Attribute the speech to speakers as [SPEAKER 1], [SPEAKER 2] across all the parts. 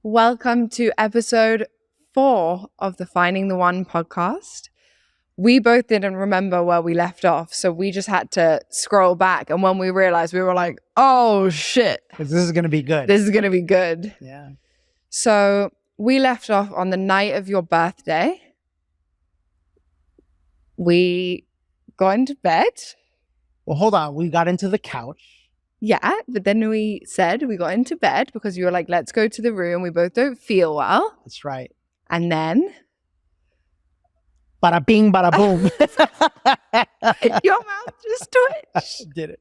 [SPEAKER 1] Welcome to episode 4 of the Finding the One podcast. We both didn't remember where we left off, so we just had to scroll back. And when we realized, we were like, oh shit.
[SPEAKER 2] This is going to be good.
[SPEAKER 1] This is going to be good.
[SPEAKER 2] Yeah.
[SPEAKER 1] So we left off on the night of your birthday. We got into bed.
[SPEAKER 2] Well, hold on. We got into the couch.
[SPEAKER 1] Yeah, but then we said we got into bed because you were like, let's go to the room. We both don't feel well.
[SPEAKER 2] That's right.
[SPEAKER 1] And then
[SPEAKER 2] Bada bing, bada boom.
[SPEAKER 1] your mouth just twitched.
[SPEAKER 2] Did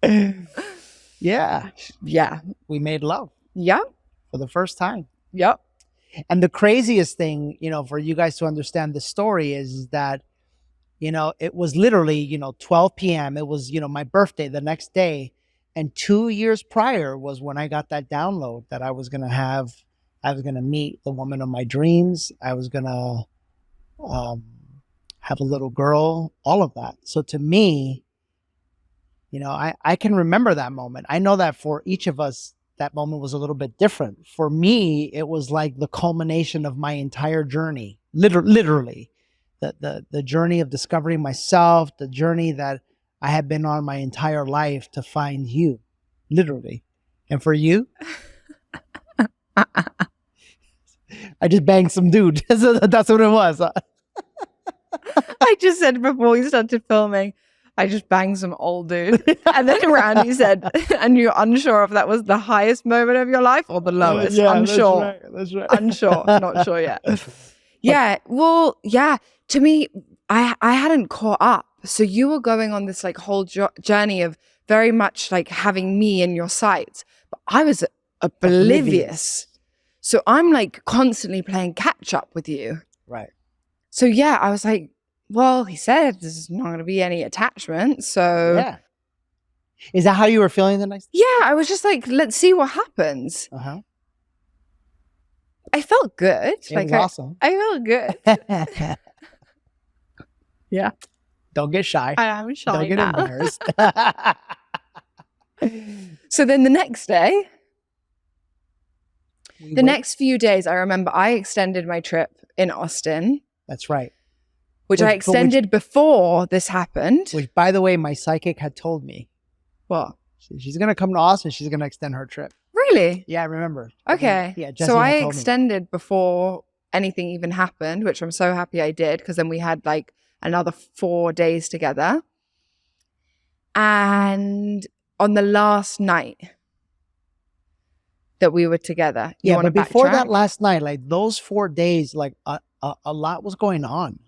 [SPEAKER 2] it. Yeah.
[SPEAKER 1] Yeah.
[SPEAKER 2] We made love
[SPEAKER 1] Yep.
[SPEAKER 2] for the first time.
[SPEAKER 1] Yep.
[SPEAKER 2] And the craziest thing, for you guys to understand the story is that, it was literally, 12 p.m. It was, my birthday the next day. And 2 years prior was when I got that download that I was going to meet the woman of my dreams. I was going to have a little girl, all of that. So to me, I can remember that moment. I know that for each of us, that moment was a little bit different. For me, it was like the culmination of my entire journey, literally. The journey of discovering myself, the journey that I have been on my entire life to find you, literally. And for you, I just banged some dude. That's what it was.
[SPEAKER 1] I just said before we started filming, I just banged some old dude. And then Randy said, and you're unsure if that was the highest moment of your life or the lowest.
[SPEAKER 2] Yeah,
[SPEAKER 1] unsure.
[SPEAKER 2] That's right.
[SPEAKER 1] Unsure. Not sure yet. Yeah. Well, yeah. To me, I hadn't caught up. So you were going on this like whole journey of very much like having me in your sights. But I was oblivious. So I'm like constantly playing catch up with you.
[SPEAKER 2] Right.
[SPEAKER 1] So yeah, I was like, well, he said there's not going to be any attachment. So
[SPEAKER 2] Yeah. Is that how you were feeling the next day?
[SPEAKER 1] yeah, I was just like, let's see what happens.
[SPEAKER 2] Uh-huh.
[SPEAKER 1] I felt good.
[SPEAKER 2] It was awesome.
[SPEAKER 1] I felt good. Yeah.
[SPEAKER 2] Don't get shy.
[SPEAKER 1] I am shy
[SPEAKER 2] Don't get
[SPEAKER 1] now.
[SPEAKER 2] embarrassed.
[SPEAKER 1] So then the next day, next few days, I remember I extended my trip in Austin.
[SPEAKER 2] That's right.
[SPEAKER 1] Which I extended before this happened.
[SPEAKER 2] Which, by the way, my psychic had told me.
[SPEAKER 1] What?
[SPEAKER 2] She's going to come to Austin. She's going to extend her trip.
[SPEAKER 1] Really?
[SPEAKER 2] Yeah, I remember.
[SPEAKER 1] Okay.
[SPEAKER 2] Yeah,
[SPEAKER 1] so I extended before anything even happened, which I'm so happy I did, because then we had like another 4 days together. And on the last night that we were together.
[SPEAKER 2] Yeah, but before that last night, like those 4 days, like a lot was going on.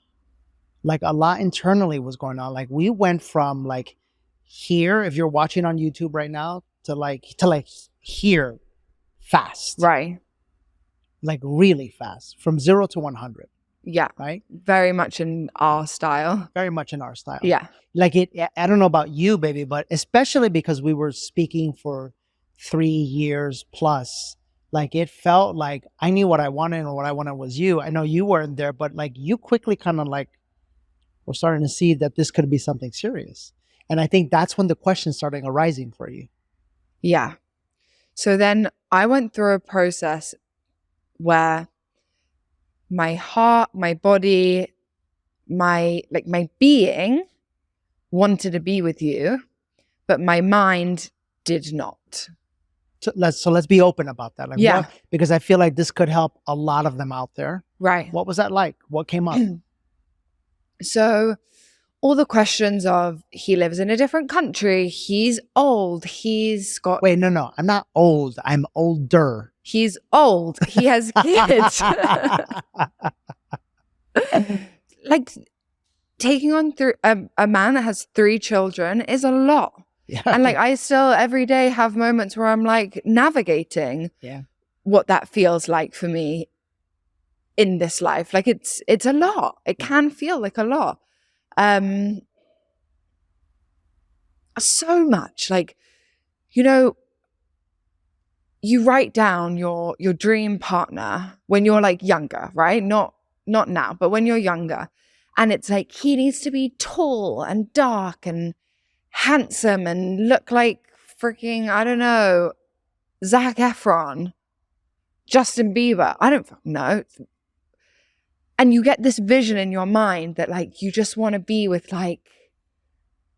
[SPEAKER 2] Like a lot internally was going on. Like we went from like here, if you're watching on YouTube right now, to like here fast.
[SPEAKER 1] Right.
[SPEAKER 2] Like really fast. From 0 to 100.
[SPEAKER 1] Yeah.
[SPEAKER 2] Right?
[SPEAKER 1] Very much in our style.
[SPEAKER 2] Very much in our style.
[SPEAKER 1] Yeah.
[SPEAKER 2] Like I don't know about you, baby, but especially because we were speaking for 3 years plus, like it felt like I knew what I wanted, and what I wanted was you. I know you weren't there, but like you quickly kind of like were starting to see that this could be something serious. And I think that's when the questions started arising for you.
[SPEAKER 1] Yeah. So then I went through a process where my heart, my body, my being wanted to be with you, but my mind did not.
[SPEAKER 2] So let's be open about that. Like,
[SPEAKER 1] yeah.
[SPEAKER 2] Because I feel like this could help a lot of them out there.
[SPEAKER 1] Right.
[SPEAKER 2] What was that like? What came up?
[SPEAKER 1] So all the questions of he lives in a different country, he's old, he's got...
[SPEAKER 2] Wait, no. I'm not old. I'm older.
[SPEAKER 1] He's old. He has kids. Like taking on a man that has 3 children is a lot.
[SPEAKER 2] Yeah.
[SPEAKER 1] And like I still every day have moments where I'm like navigating what that feels like for me in this life. Like it's a lot. It can feel like a lot. So much. Like, you write down your dream partner when you're like younger, right? Not now, but when you're younger. And it's like he needs to be tall and dark and handsome and look like freaking, I don't know, Zac Efron. Justin Bieber. I don't fucking know. And you get this vision in your mind that like you just want to be with like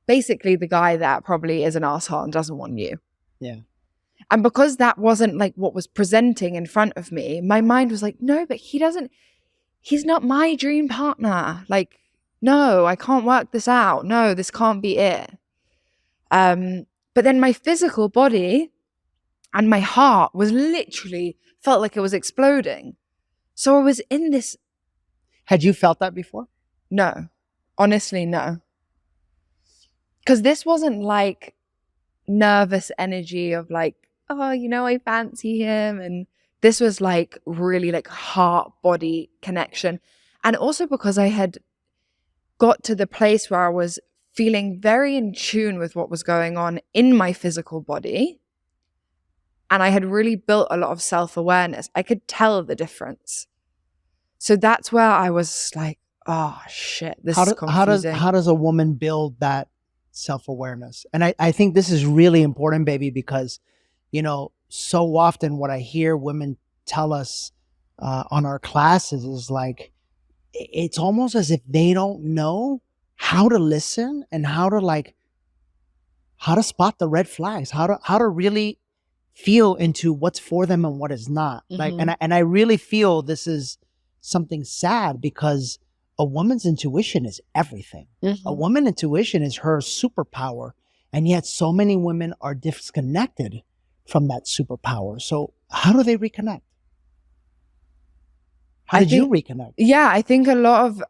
[SPEAKER 1] basically the guy that probably is an asshole and doesn't want you.
[SPEAKER 2] Yeah.
[SPEAKER 1] And because that wasn't like what was presenting in front of me, my mind was like, no, but he's not my dream partner. Like, no, I can't work this out. No, this can't be it. But then my physical body and my heart was literally felt like it was exploding. So I was in this.
[SPEAKER 2] Had you felt that before?
[SPEAKER 1] No, honestly, no. Because this wasn't like nervous energy of like, oh, I fancy him. And this was like really like heart body connection. And also because I had got to the place where I was feeling very in tune with what was going on in my physical body. And I had really built a lot of self-awareness. I could tell the difference. So that's where I was like, oh shit, this is confusing.
[SPEAKER 2] How does a woman build that self-awareness? And I think this is really important, baby, because, so often what I hear women tell us on our classes is like, it's almost as if they don't know how to listen and how to spot the red flags, how to really feel into what's for them and what is not. Like, and I really feel this is something sad because a woman's intuition is everything. A woman's intuition is her superpower. And yet so many women are disconnected from that superpower. So how do they reconnect? How did you reconnect?
[SPEAKER 1] Yeah, I think a lot of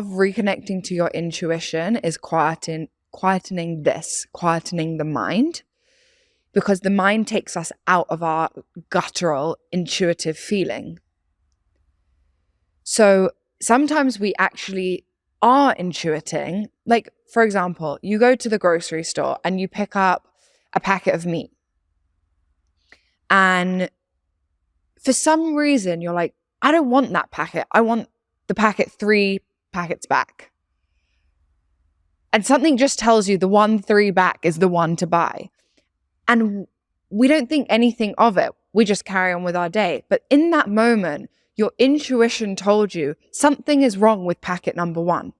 [SPEAKER 1] reconnecting to your intuition is quietening the mind, because the mind takes us out of our guttural intuitive feeling. So sometimes we actually are intuiting. Like, for example, you go to the grocery store and you pick up a packet of meat. And for some reason, you're like, I don't want that packet. I want the packet 3 packets back. And something just tells you the 3 back is the one to buy. And we don't think anything of it. We just carry on with our day. But in that moment, your intuition told you something is wrong with packet number 1.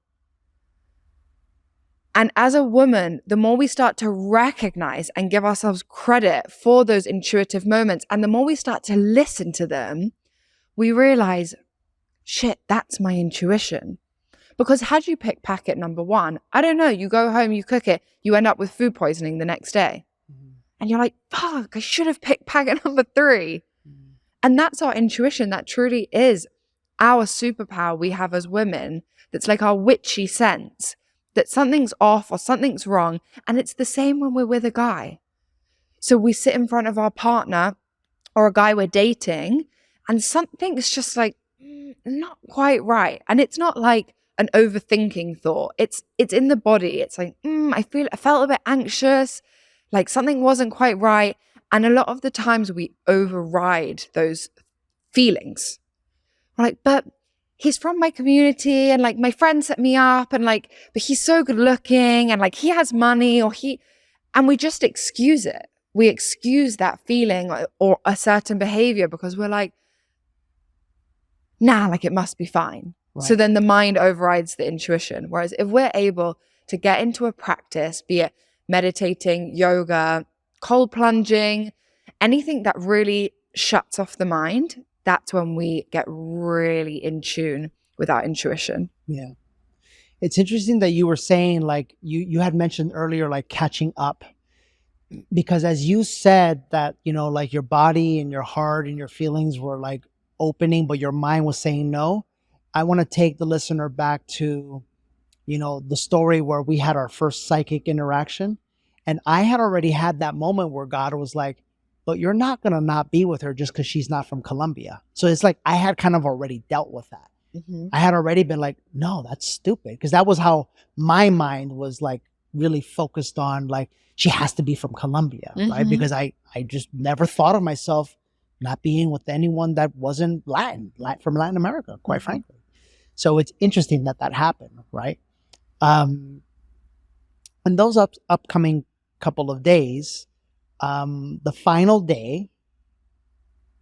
[SPEAKER 1] And as a woman, the more we start to recognize and give ourselves credit for those intuitive moments, and the more we start to listen to them, we realize, shit, that's my intuition. Because had you picked packet number 1, I don't know, you go home, you cook it, you end up with food poisoning the next day. And you're like, fuck, I should have picked packet number 3. And that's our intuition. That truly is our superpower we have as women. That's like our witchy sense that something's off or something's wrong. And it's the same when we're with a guy. So we sit in front of our partner or a guy we're dating, and something's just like not quite right. And it's not like an overthinking thought. It's in the body. It's like, I felt a bit anxious, like something wasn't quite right. And a lot of the times we override those feelings. We're like, but he's from my community and like my friend set me up and like, but he's so good looking and like he has money and we just excuse it. We excuse that feeling or a certain behavior because we're like, nah, like it must be fine. Right. So then the mind overrides the intuition. Whereas if we're able to get into a practice, be it meditating, yoga, cold plunging, anything that really shuts off the mind, that's when we get really in tune with our intuition.
[SPEAKER 2] Yeah. It's interesting that you were saying, like, you had mentioned earlier, like catching up, because as you said that, like your body and your heart and your feelings were like opening, but your mind was saying no. I want to take the listener back to, the story where we had our first psychic interaction. And I had already had that moment where God was like, but you're not going to not be with her just because she's not from Colombia. So it's like I had kind of already dealt with that. I had already been like, no, that's stupid. Because that was how my mind was like really focused on, like, she has to be from Colombia, right? Because I just never thought of myself not being with anyone that wasn't from Latin America, quite frankly. So it's interesting that happened, right? And those upcoming couple of days, the final day,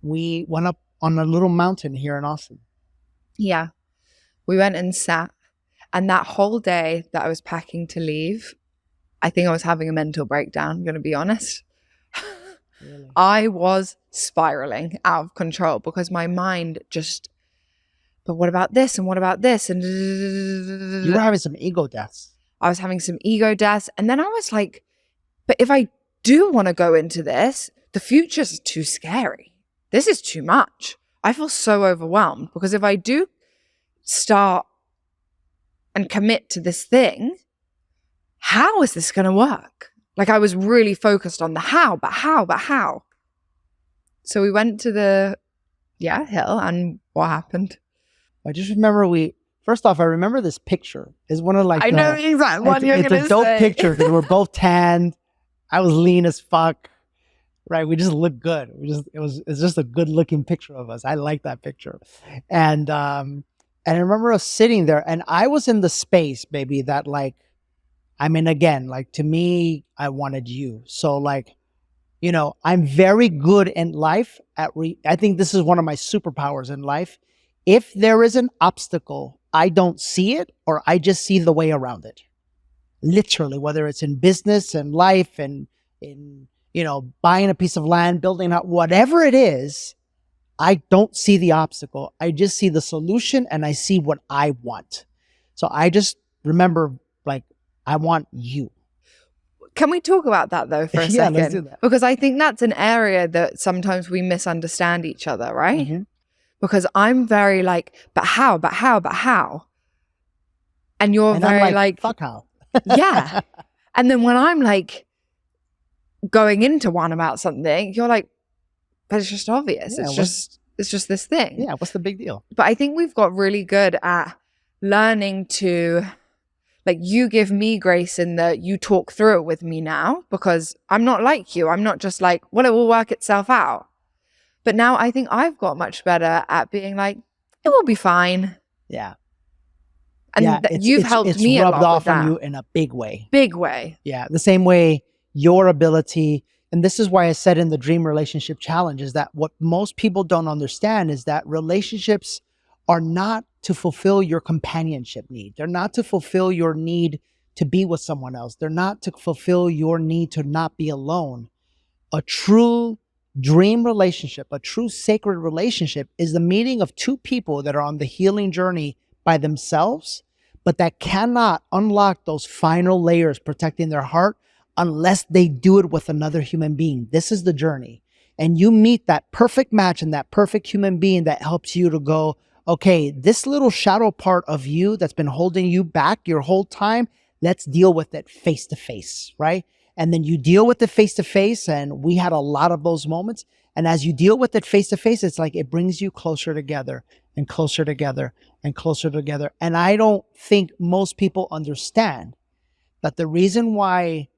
[SPEAKER 2] we went up on a little mountain here in Austin.
[SPEAKER 1] Yeah. We went and sat. And that whole day that I was packing to leave, I think I was having a mental breakdown, I'm going to be honest.
[SPEAKER 2] Really?
[SPEAKER 1] I was spiraling out of control because my mind just, but what about this? And what about this? And
[SPEAKER 2] You were having some ego deaths.
[SPEAKER 1] I was having some ego deaths. And then I was like, but if I do want to go into this, the future's too scary. This is too much. I feel so overwhelmed because if I do start and commit to this thing, how is this going to work? Like I was really focused on the how. So we went to the hill, and what happened?
[SPEAKER 2] I just remember first off, I remember this picture. It's one of like
[SPEAKER 1] I know exactly what you're going to say.
[SPEAKER 2] It's a dope picture because we're both tanned. I was lean as fuck. Right, we just looked good. It's just a good looking picture of us. I like that picture, and I remember us sitting there, and I was in the space, baby. That like, I mean, again, like to me, I wanted you. So like, you know, I'm very good in life I think this is one of my superpowers in life. If there is an obstacle, I don't see it, or I just see the way around it. Literally, whether it's in business and life and in buying a piece of land, building out, whatever it is, I don't see the obstacle. I just see the solution and I see what I want. So I just remember, like, I want you.
[SPEAKER 1] Can we talk about that though for a second?
[SPEAKER 2] Let's do that.
[SPEAKER 1] Because I think that's an area that sometimes we misunderstand each other, right?
[SPEAKER 2] Mm-hmm.
[SPEAKER 1] Because I'm very like, but how? And you're
[SPEAKER 2] and
[SPEAKER 1] very
[SPEAKER 2] I'm
[SPEAKER 1] like,
[SPEAKER 2] fuck how?
[SPEAKER 1] Yeah. And then when I'm like going into one about something, you're like, but it's just obvious.
[SPEAKER 2] Yeah,
[SPEAKER 1] it's just this thing.
[SPEAKER 2] Yeah, what's the big deal?
[SPEAKER 1] But I think we've got really good at learning to, like, you give me grace in that you talk through it with me now, because I'm not like you. I'm not just like, well, it will work itself out. But now I think I've got much better at being like, it will be fine.
[SPEAKER 2] Yeah.
[SPEAKER 1] And you've helped me a lot with that.
[SPEAKER 2] It's rubbed off on you in a big way.
[SPEAKER 1] Big way.
[SPEAKER 2] Yeah, the same way your ability, and this is why I said in the Dream Relationship Challenge, is that what most people don't understand is that relationships are not to fulfill your companionship need. They're not to fulfill your need to be with someone else. They're not to fulfill your need to not be alone. A true dream relationship, a true sacred relationship, is the meeting of two people that are on the healing journey by themselves, but that cannot unlock those final layers protecting their heart unless they do it with another human being. This is the journey. And you meet that perfect match and that perfect human being that helps you to go, okay, this little shadow part of you that's been holding you back your whole time, let's deal with it face to face, right? And then you deal with it face to face. And we had a lot of those moments. And as you deal with it face to face, it's like it brings you closer together and closer together and closer together. And I don't think most people understand that the reason why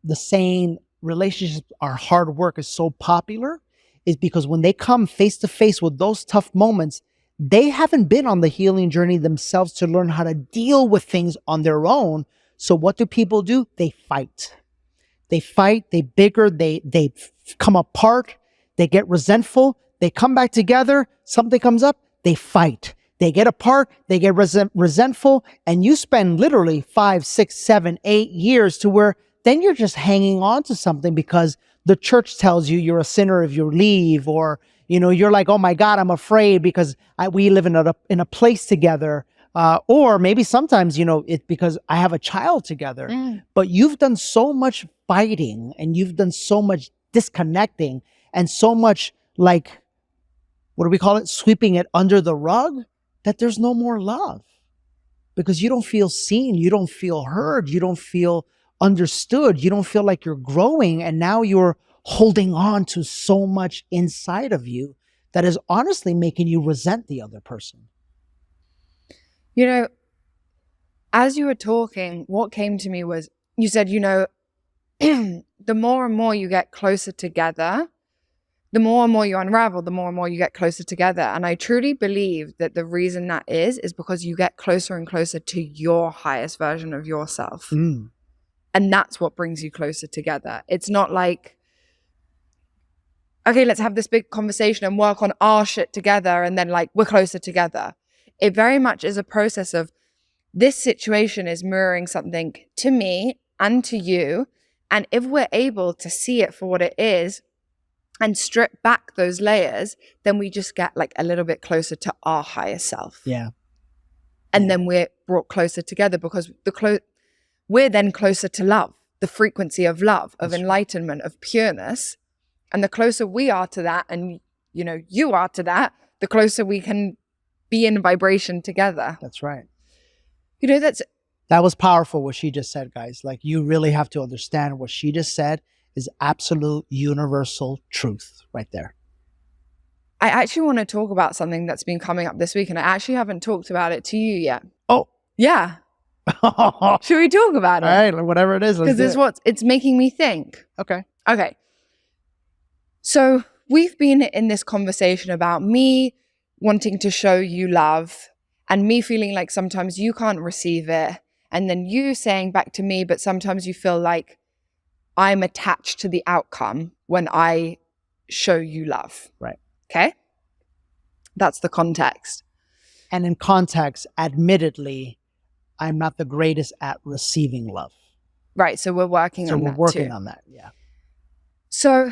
[SPEAKER 2] the saying relationships are hard work is so popular is because when they come face to face with those tough moments, they haven't been on the healing journey themselves to learn how to deal with things on their own. So what do people do? They fight. They bicker, they come apart, they get resentful, they come back together, something comes up, they fight. They get apart, they get resentful, and you spend literally 5, 6, 7, 8 years to where then you're just hanging on to something because the church tells you you're a sinner if you leave, or you're like, oh my God, I'm afraid because we live in a place together. Or maybe sometimes, it's because I have a child together. But you've done so much fighting and you've done so much disconnecting and so much, like, what do we call it? Sweeping it under the rug, that there's no more love because you don't feel seen. You don't feel heard. You don't feel understood. You don't feel like you're growing. And now you're holding on to so much inside of you that is honestly making you resent the other person.
[SPEAKER 1] As you were talking, what came to me was, you said, the more and more you get closer together, the more and more you unravel, the more and more you get closer together. And I truly believe that the reason that is because you get closer and closer to your highest version of yourself. And that's what brings you closer together. It's not like okay, let's have this big conversation and work on our shit together. And then like, we're closer together. It very much is a process of this situation is mirroring something to me and to you. And if we're able to see it for what it is and strip back those layers, then we just get like a little bit closer to our higher self.
[SPEAKER 2] Yeah.
[SPEAKER 1] And then we're brought closer together because we're then closer to love, the frequency of love, of enlightenment, of pureness. And the closer we are to that, and you know, you are to that, the closer we can be in vibration together.
[SPEAKER 2] That's right.
[SPEAKER 1] You know,
[SPEAKER 2] that was powerful what she just said, guys. Like, you really have to understand what she just said is absolute universal truth right there.
[SPEAKER 1] I actually want to talk about something that's been coming up this week, and I actually haven't talked about it to you yet.
[SPEAKER 2] Oh.
[SPEAKER 1] Yeah. Should we talk about it?
[SPEAKER 2] All right, whatever it is.
[SPEAKER 1] Because it's making me think.
[SPEAKER 2] Okay.
[SPEAKER 1] So we've been in this conversation about me wanting to show you love and me feeling like sometimes you can't receive it. And then you saying back to me, but sometimes you feel like I'm attached to the outcome when I show you love.
[SPEAKER 2] Right.
[SPEAKER 1] Okay. That's the context.
[SPEAKER 2] And in context, admittedly, I'm not the greatest at receiving love.
[SPEAKER 1] Right. So we're working on that.
[SPEAKER 2] So we're working on that. Yeah.
[SPEAKER 1] So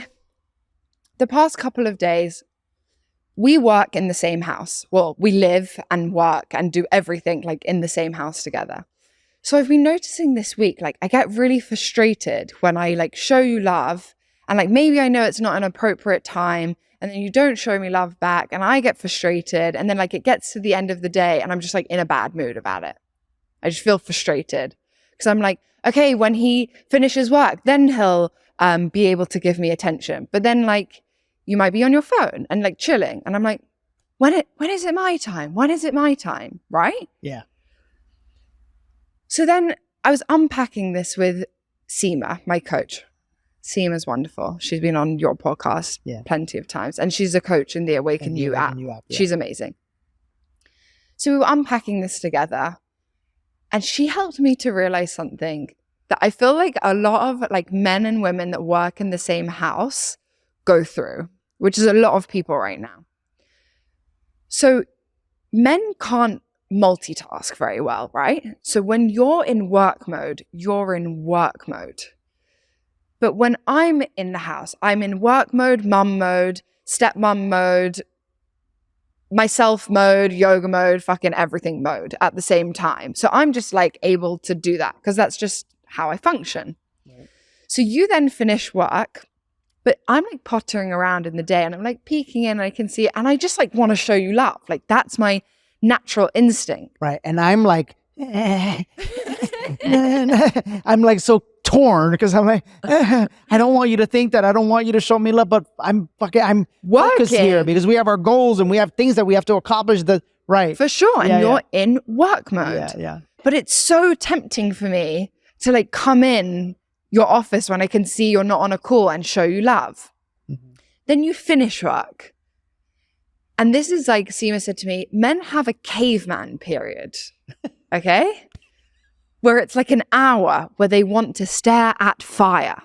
[SPEAKER 1] the past couple of days, we work in the same house. Well, we live and work and do everything like in the same house together. So I've been noticing this week, like I get really frustrated when I like show you love and like maybe I know it's not an appropriate time and then you don't show me love back and I get frustrated and then like it gets to the end of the day and I'm just like in a bad mood about it. I just feel frustrated because I'm like, okay, when he finishes work, then he'll be able to give me attention. But then like you might be on your phone and like chilling. And I'm like, when is it my time? When is it my time? Right?
[SPEAKER 2] Yeah.
[SPEAKER 1] So then I was unpacking this with Seema, my coach. Seema's wonderful. She's been on your podcast plenty of times. And she's a coach in the Awaken You app. Yeah. She's amazing. So we were unpacking this together. And she helped me to realize something that I feel like a lot of like men and women that work in the same house go through, which is a lot of people right now. So men can't multitask very well, right? So when you're in work mode, you're in work mode. But when I'm in the house, I'm in work mode, mum mode, stepmom mode, myself mode, yoga mode, fucking everything mode at the same time. So I'm just like able to do that because that's just how I function. Right. So you then finish work, but I'm like pottering around in the day and I'm like peeking in and I can see it and I just like want to show you love. Like that's my natural instinct.
[SPEAKER 2] Right. And I'm like, I'm like so torn because I'm like, I don't want you to think that I don't want you to show me love, but I'm focused here because we have our goals and we have things that we have to accomplish. Right.
[SPEAKER 1] For sure. And you're in work mode.
[SPEAKER 2] Yeah.
[SPEAKER 1] But it's so tempting for me to like come in your office when I can see you're not on a call and show you love. Mm-hmm. Then you finish work. And this is like Seema said to me, men have a caveman period. Okay? Where it's like an hour where they want to stare at fire.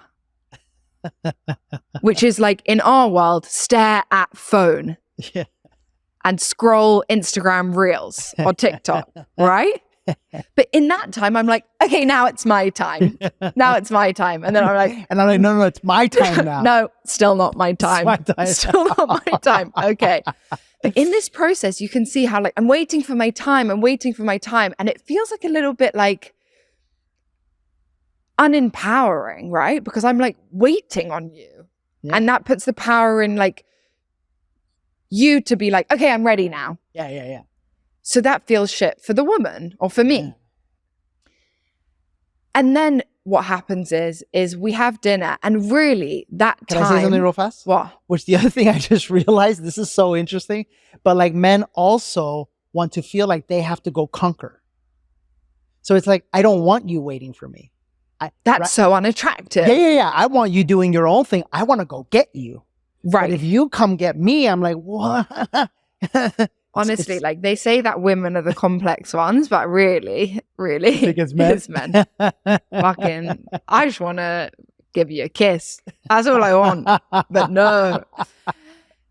[SPEAKER 1] Which is like in our world, stare at phone. Yeah. And scroll Instagram Reels or TikTok, right? But in that time, I'm like, okay, now it's my time. Now it's my time. And then I'm like,
[SPEAKER 2] no, it's my time now.
[SPEAKER 1] No, still not my time.
[SPEAKER 2] It's my time.
[SPEAKER 1] Still not my time. Okay. But in this process, you can see how like I'm waiting for my time. I'm waiting for my time. And it feels like a little bit like unempowering, right? Because I'm like waiting on you. Yeah. And that puts the power in like you to be like, okay, I'm ready now.
[SPEAKER 2] Yeah.
[SPEAKER 1] So that feels shit for the woman or for me. Yeah. And then what happens is we have dinner and really that time.
[SPEAKER 2] Can I say something real fast?
[SPEAKER 1] What?
[SPEAKER 2] Which the other thing I just realized, this is so interesting, but like men also want to feel like they have to go conquer. So it's like, I don't want you waiting for me.
[SPEAKER 1] That's so unattractive.
[SPEAKER 2] Yeah. I want you doing your own thing. I want to go get you.
[SPEAKER 1] Right.
[SPEAKER 2] But if you come get me, I'm like, what?
[SPEAKER 1] Honestly, like they say that women are the complex ones, but really,
[SPEAKER 2] I think it's men.
[SPEAKER 1] Fucking, I just want to give you a kiss. That's all I want. But no.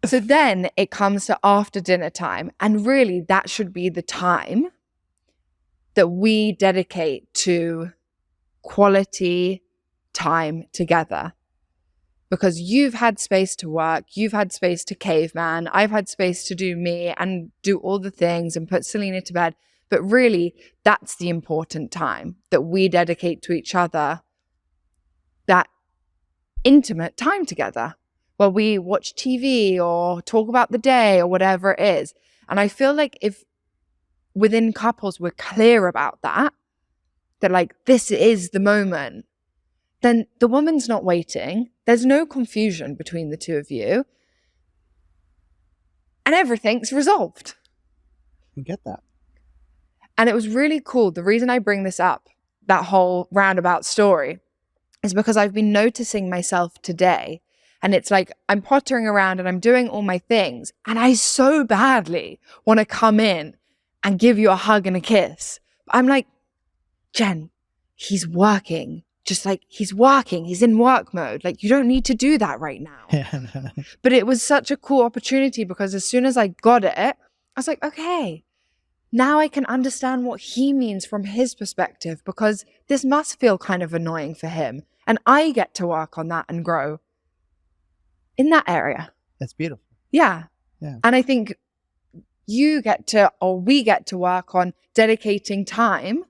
[SPEAKER 1] So then it comes to after dinner time. And really, that should be the time that we dedicate to quality time together. Because you've had space to work, you've had space to caveman, I've had space to do me and do all the things and put Selena to bed. But really, that's the important time that we dedicate to each other, that intimate time together, where we watch TV or talk about the day or whatever it is. And I feel like if within couples we're clear about that like this is the moment, then the woman's not waiting. There's no confusion between the two of you. And everything's resolved.
[SPEAKER 2] You get that.
[SPEAKER 1] And it was really cool. The reason I bring this up, that whole roundabout story, is because I've been noticing myself today. And it's like I'm pottering around and I'm doing all my things. And I so badly want to come in and give you a hug and a kiss. I'm like, Jen, he's working. Just like he's working. He's in work mode. Like you don't need to do that right now. But it was such a cool opportunity because as soon as I got it, I was like, okay, now I can understand what he means from his perspective because this must feel kind of annoying for him. And I get to work on that and grow in that area.
[SPEAKER 2] That's beautiful.
[SPEAKER 1] Yeah. And I think we get to work on dedicating time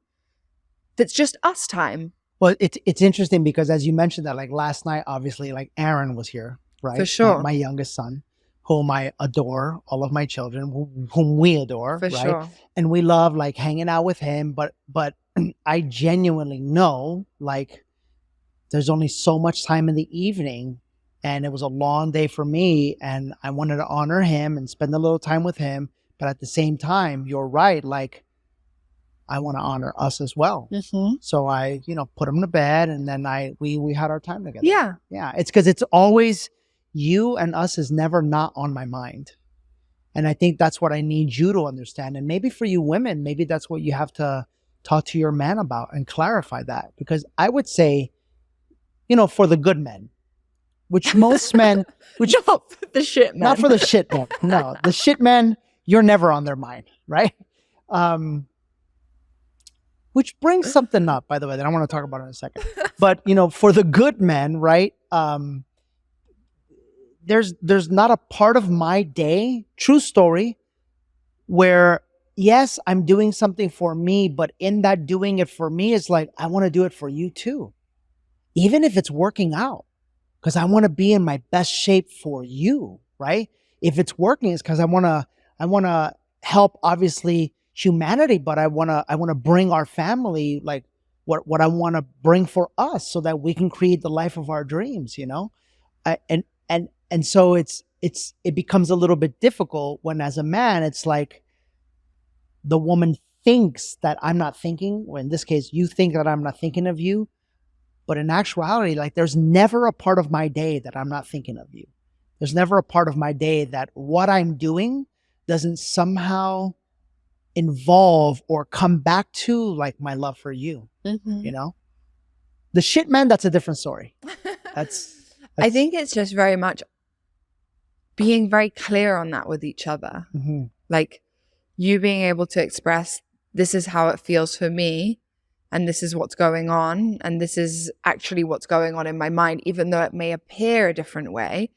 [SPEAKER 1] that's just us time.
[SPEAKER 2] Well, it's interesting because as you mentioned that, like last night, obviously, like Aaron was here, right?
[SPEAKER 1] For sure.
[SPEAKER 2] My youngest son, whom I adore, all of my children, whom we adore,
[SPEAKER 1] For
[SPEAKER 2] right?
[SPEAKER 1] sure.
[SPEAKER 2] And we love like hanging out with him. But I genuinely know like there's only so much time in the evening. And it was a long day for me. And I wanted to honor him and spend a little time with him. But at the same time, you're right. Like, I want to honor us as well.
[SPEAKER 1] Mm-hmm.
[SPEAKER 2] So I, put him to bed and then we had our time together.
[SPEAKER 1] Yeah.
[SPEAKER 2] Yeah. It's because it's always you and us is never not on my mind. And I think that's what I need you to understand. And maybe for you women, maybe that's what you have to talk to your man about and clarify that. Because I would say, for the good men, which most men, which
[SPEAKER 1] not for the shit men.
[SPEAKER 2] Not for the shit men. No, the shit men, you're never on their mind, right? Which brings something up, by the way, that I want to talk about in a second. But, for the good men, right? There's not a part of my day, true story, where, yes, I'm doing something for me, but in that doing it for me is like, I want to do it for you too. Even if it's working out, because I want to be in my best shape for you, right? If it's working, it's because I want to help, obviously, humanity, but I want to bring our family like what I want to bring for us so that we can create the life of our dreams, and so it becomes a little bit difficult when as a man it's like the woman thinks that I'm not thinking, or in this case you think that I'm not thinking of you, but in actuality, like there's never a part of my day that I'm not thinking of you. There's never a part of my day that what I'm doing doesn't somehow involve or come back to like my love for you.
[SPEAKER 1] Mm-hmm.
[SPEAKER 2] The shit man, that's a different story. That's
[SPEAKER 1] I think it's just very much being very clear on that with each other.
[SPEAKER 2] Mm-hmm.
[SPEAKER 1] Like you being able to express, this is how it feels for me and this is what's going on and this is actually what's going on in my mind, even though it may appear a different way.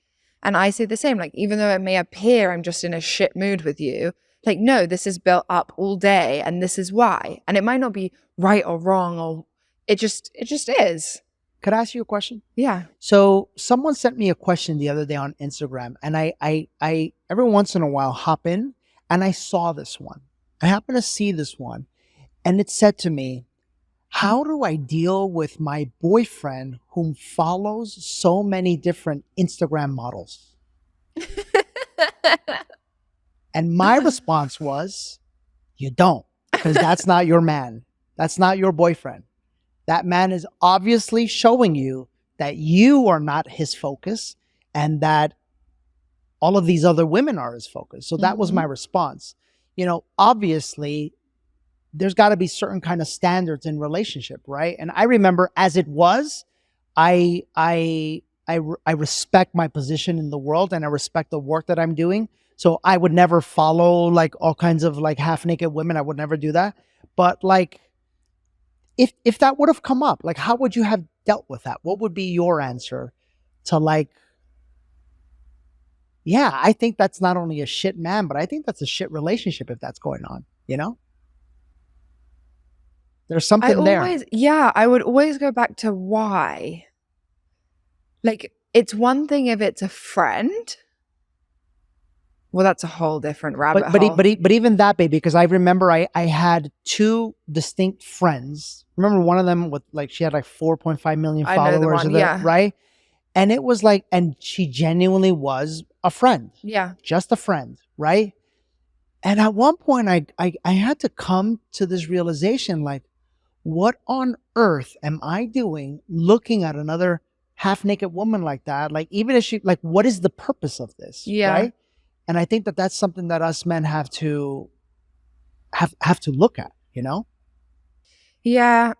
[SPEAKER 1] And I say the same, like even though it may appear I'm just in a shit mood with you, like, no, this is built up all day and this is why. And it might not be right or wrong, or it just is.
[SPEAKER 2] Could I ask you a question?
[SPEAKER 1] Yeah.
[SPEAKER 2] So someone sent me a question the other day on Instagram, and I every once in a while hop in and I saw this one. I happen to see this one and it said to me, how do I deal with my boyfriend whom follows so many different Instagram models? And my response was, you don't, because that's not your man. That's not your boyfriend. That man is obviously showing you that you are not his focus and that all of these other women are his focus. So that was my response. Obviously, there's got to be certain kind of standards in relationship, right? And I remember as it was, I respect my position in the world, and I respect the work that I'm doing. So I would never follow like all kinds of like half naked women. I would never do that. But like, if that would have come up, like, how would you have dealt with that? What would be your answer to like, yeah, I think that's not only a shit man, but I think that's a shit relationship if that's going on, you know? There's something there.
[SPEAKER 1] I would always go back to why. Like, it's one thing if it's a friend. Well, that's a whole different rabbit hole.
[SPEAKER 2] But even that, baby, because I remember I had two distinct friends. Remember one of them with like, she had like 4.5 million followers.
[SPEAKER 1] I know the one, yeah.
[SPEAKER 2] Right? And it was like, and she genuinely was a friend.
[SPEAKER 1] Yeah.
[SPEAKER 2] Just a friend, right? And at one point I had to come to this realization, like, what on earth am I doing looking at another half naked woman like that? Like, even if she, like, what is the purpose of this?
[SPEAKER 1] Yeah.
[SPEAKER 2] Right? And I think that that's something that us men have to look at, you know?
[SPEAKER 1] Yeah.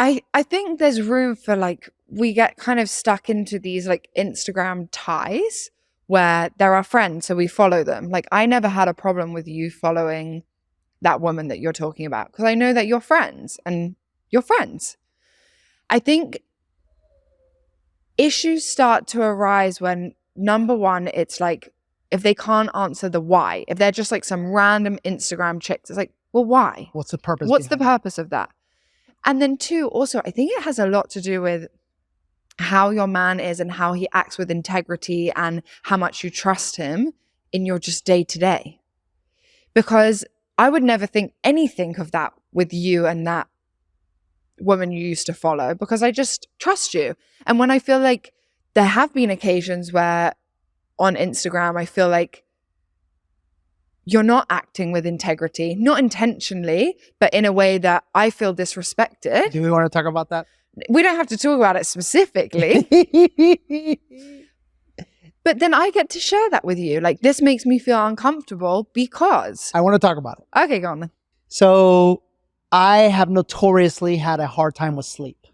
[SPEAKER 1] I think there's room for like, we get kind of stuck into these like Instagram ties where they're our friends, so we follow them. Like, I never had a problem with you following that woman that you're talking about because I know that you're friends and you're friends. I think issues start to arise when, number one, it's like if they can't answer the why, if they're just like some random Instagram chicks, it's like, well, why?
[SPEAKER 2] What's the purpose?
[SPEAKER 1] What's the purpose of that? And then two, also, I think it has a lot to do with how your man is and how he acts with integrity and how much you trust him in your just day to day. Because I would never think anything of that with you and that woman you used to follow because I just trust you. And when I feel like there have been occasions where on Instagram, I feel like you're not acting with integrity, not intentionally, but in a way that I feel disrespected.
[SPEAKER 2] Do we want to talk about that?
[SPEAKER 1] We don't have to talk about it specifically. But then I get to share that with you. Like, this makes me feel uncomfortable because...
[SPEAKER 2] I want to talk about it.
[SPEAKER 1] Okay, go on then.
[SPEAKER 2] So I have notoriously had a hard time with sleep.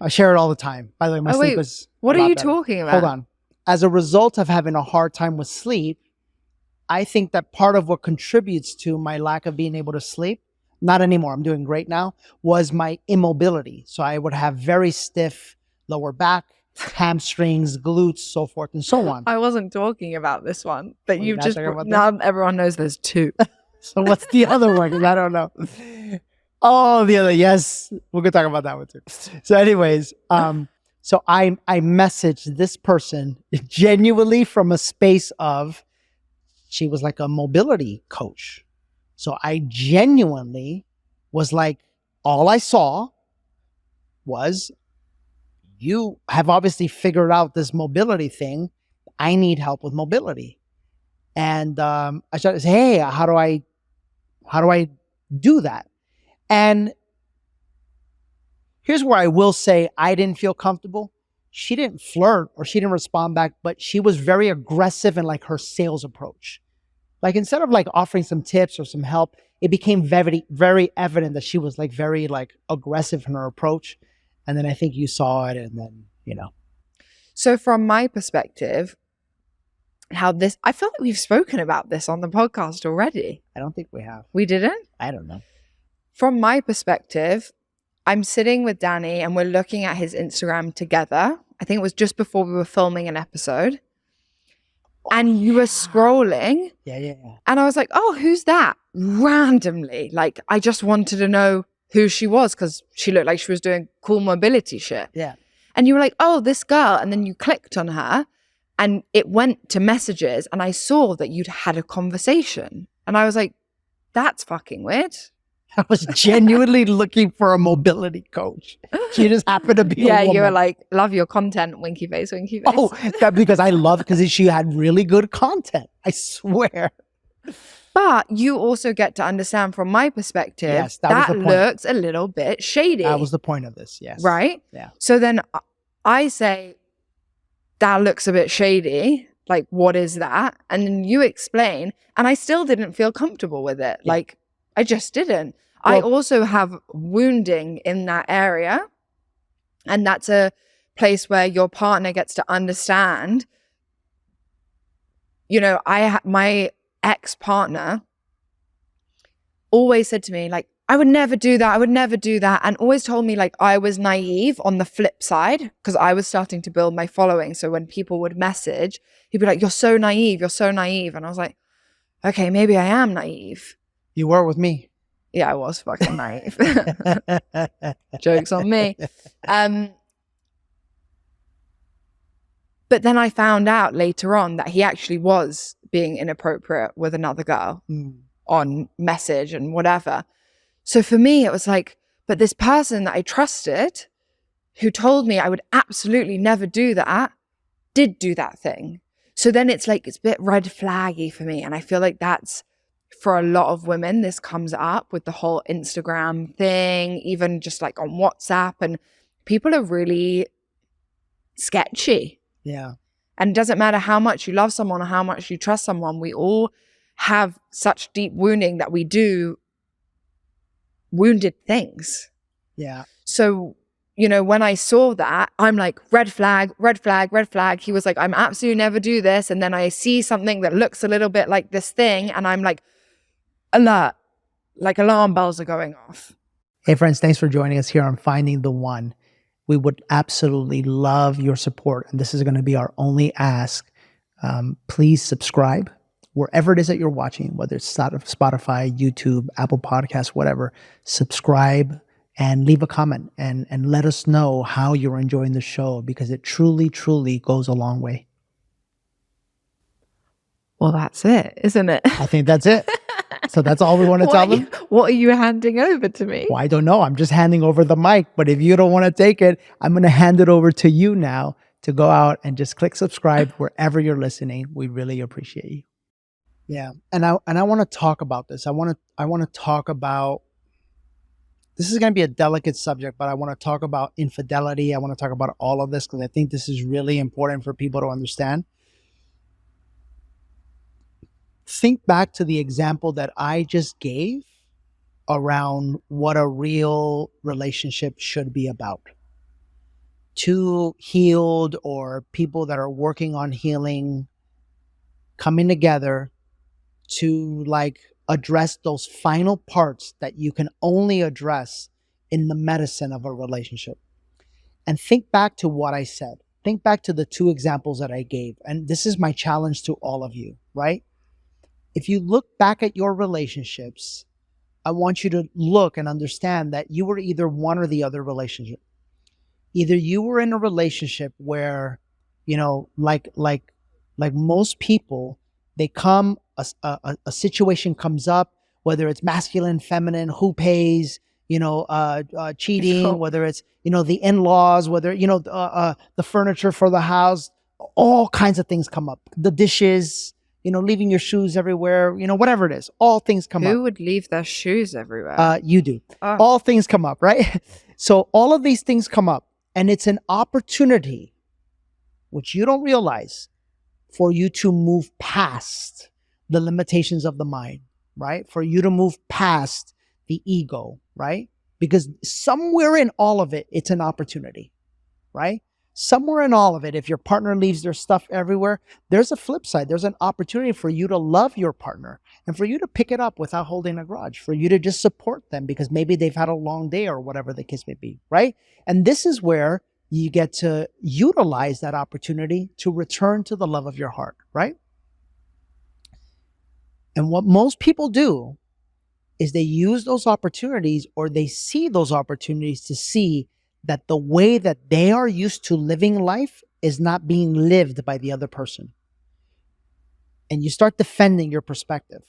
[SPEAKER 2] I share it all the time. By the way, my sleep is...
[SPEAKER 1] What are you talking about?
[SPEAKER 2] Hold on. As a result of having a hard time with sleep, I think that part of what contributes to my lack of being able to sleep, not anymore, I'm doing great now, was my immobility. So I would have very stiff lower back, hamstrings, glutes, so forth and so on.
[SPEAKER 1] I wasn't talking about this one, but you've just...
[SPEAKER 2] Now
[SPEAKER 1] everyone knows there's two.
[SPEAKER 2] So what's the other one? 'Cause I don't know. Oh, the other, yes. We could talk about that one too. So anyways, so I messaged this person genuinely from a space of, she was like a mobility coach. So I genuinely was like, all I saw was, you have obviously figured out this mobility thing. I need help with mobility. And I started to say, hey, how do I do that? And here's where I will say I didn't feel comfortable. She didn't flirt or she didn't respond back, but she was very aggressive in like her sales approach. Like, instead of like offering some tips or some help, it became very, very evident that she was like very like aggressive in her approach. And then I think you saw it, and then, you know.
[SPEAKER 1] So from my perspective, I feel like we've spoken about this on the podcast already.
[SPEAKER 2] I don't think we have.
[SPEAKER 1] We didn't?
[SPEAKER 2] I don't know.
[SPEAKER 1] From my perspective, I'm sitting with Danny and we're looking at his Instagram together. I think it was just before we were filming an episode. And you were scrolling.
[SPEAKER 2] Yeah.
[SPEAKER 1] And I was like, oh, who's that? Randomly. Like, I just wanted to know who she was because she looked like she was doing cool mobility shit.
[SPEAKER 2] Yeah.
[SPEAKER 1] And you were like, oh, this girl. And then you clicked on her and it went to messages and I saw that you'd had a conversation. And I was like, that's fucking weird.
[SPEAKER 2] I was genuinely looking for a mobility coach. She just happened to be a woman.
[SPEAKER 1] You were like, love your content, winky face, winky face.
[SPEAKER 2] Oh, that because I love, because she had really good content. I swear.
[SPEAKER 1] But you also get to understand from my perspective,
[SPEAKER 2] yes,
[SPEAKER 1] that looks a little bit shady.
[SPEAKER 2] That was the point of this, yes.
[SPEAKER 1] Right?
[SPEAKER 2] Yeah.
[SPEAKER 1] So then I say, that looks a bit shady. Like, what is that? And then you explain, and I still didn't feel comfortable with it.
[SPEAKER 2] Yeah.
[SPEAKER 1] Like, I just didn't. I also have wounding in that area. And that's a place where your partner gets to understand, you know, my ex-partner always said to me, like, I would never do that. I would never do that. And always told me like I was naive on the flip side, because I was starting to build my following. So when people would message, he'd be like, you're so naive. You're so naive. And I was like, okay, maybe I am naive.
[SPEAKER 2] You were with me.
[SPEAKER 1] Yeah, I was fucking naive. Joke's on me. But then I found out later on that he actually was being inappropriate with another girl on message and whatever. So for me, it was like, but this person that I trusted, who told me I would absolutely never do that, did do that thing. So then it's like, it's a bit red flaggy for me. And I feel like that's, for a lot of women, this comes up with the whole Instagram thing, even just like on WhatsApp. And people are really sketchy.
[SPEAKER 2] Yeah.
[SPEAKER 1] And it doesn't matter how much you love someone or how much you trust someone. We all have such deep wounding that we do wounded things.
[SPEAKER 2] Yeah.
[SPEAKER 1] So, you know, when I saw that, I'm like, red flag, red flag, red flag. He was like, I'm absolutely never do this. And then I see something that looks a little bit like this thing. And I'm like, alert, like alarm bells are going off.
[SPEAKER 2] Hey friends, thanks for joining us here on Finding the One. We would absolutely love your support. And this is going to be our only ask. Please subscribe wherever it is that you're watching, whether it's Spotify, YouTube, Apple Podcasts, whatever. Subscribe and leave a comment and let us know how you're enjoying the show, because it truly, truly goes a long way.
[SPEAKER 1] Well, that's it, isn't it?
[SPEAKER 2] I think that's it. So that's all we want to tell them.
[SPEAKER 1] What are you handing over to me?
[SPEAKER 2] Well, I don't know. I'm just handing over the mic. But if you don't want to take it, I'm going to hand it over to you now to go out and just click subscribe wherever you're listening. We really appreciate you. Yeah. And I want to talk about this. I want to talk about, this is going to be a delicate subject, but I want to talk about infidelity. I want to talk about all of this because I think this is really important for people to understand. Think back to the example that I just gave around what a real relationship should be about. Two healed or people that are working on healing coming together to like address those final parts that you can only address in the medicine of a relationship. And think back to what I said. Think back to the two examples that I gave. And this is my challenge to all of you, right? If you look back at your relationships, I want you to look and understand that you were either one or the other relationship. Either you were in a relationship where, you know, like most people, they come, a situation comes up, whether it's masculine, feminine, who pays, you know, cheating, whether it's, you know, the in-laws, whether, you know, the furniture for the house, all kinds of things come up. The dishes, you know, leaving your shoes everywhere, you know, whatever it is, all things come up.
[SPEAKER 1] Who would leave their shoes everywhere?
[SPEAKER 2] You do. Oh. All things come up, right? So all of these things come up, and it's an opportunity, which you don't realize, for you to move past the limitations of the mind, right? For you to move past the ego, right? Because somewhere in all of it, it's an opportunity, right? Somewhere in all of it, if your partner leaves their stuff everywhere, there's a flip side. There's an opportunity for you to love your partner and for you to pick it up without holding a grudge, for you to just support them because maybe they've had a long day or whatever the case may be, right? And this is where you get to utilize that opportunity to return to the love of your heart, right? And what most people do is they use those opportunities, or they see those opportunities to see that the way that they are used to living life is not being lived by the other person. And you start defending your perspective.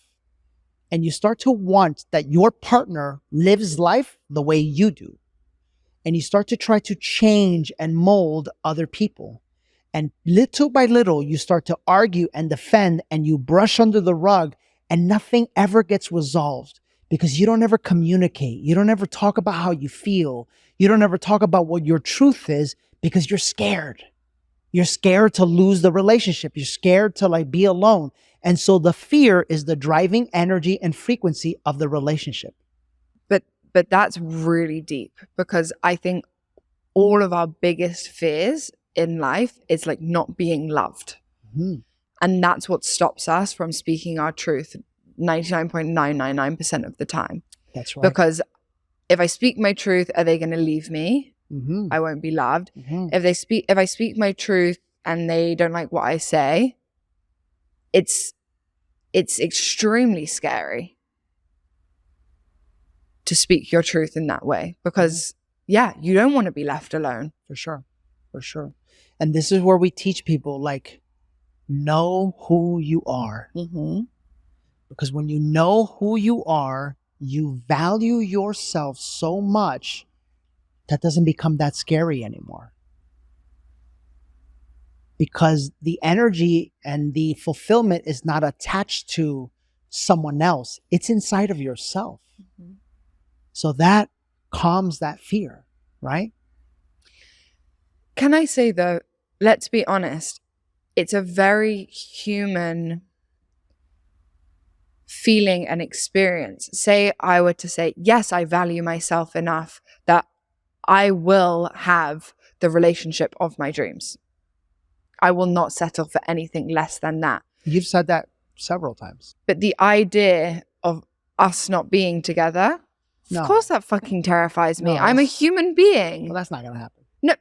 [SPEAKER 2] And you start to want that your partner lives life the way you do. And you start to try to change and mold other people. And little by little, you start to argue and defend, and you brush under the rug, and nothing ever gets resolved. Because you don't ever communicate. You don't ever talk about how you feel. You don't ever talk about what your truth is because you're scared. You're scared to lose the relationship. You're scared to like be alone. And so the fear is the driving energy and frequency of the relationship.
[SPEAKER 1] But But that's really deep, because I think all of our biggest fears in life is like not being loved.
[SPEAKER 2] Mhm.
[SPEAKER 1] And that's what stops us from speaking our truth 99.999% of the time.
[SPEAKER 2] That's right.
[SPEAKER 1] Because if I speak my truth, are they going to leave me?
[SPEAKER 2] Mhm.
[SPEAKER 1] I won't be loved.
[SPEAKER 2] Mhm.
[SPEAKER 1] If I speak my truth and they don't like what I say, it's extremely scary to speak your truth in that way, because you don't want to be left alone.
[SPEAKER 2] For sure. For sure. And this is where we teach people, like, know who you are.
[SPEAKER 1] Mm-hmm.
[SPEAKER 2] Because when you know who you are, you value yourself so much that doesn't become that scary anymore. Because the energy and the fulfillment is not attached to someone else. It's inside of yourself.
[SPEAKER 1] Mm-hmm.
[SPEAKER 2] So that calms that fear, right?
[SPEAKER 1] Can I say, though, let's be honest, it's a very human feeling and experience. Say I were to say, yes, I value myself enough that I will have the relationship of my dreams. I will not settle for anything less than that.
[SPEAKER 2] You've said that several times.
[SPEAKER 1] But the idea of us not being together,
[SPEAKER 2] No.
[SPEAKER 1] of course that fucking terrifies me.
[SPEAKER 2] No,
[SPEAKER 1] I'm a human being.
[SPEAKER 2] Well, that's not going to happen.
[SPEAKER 1] No,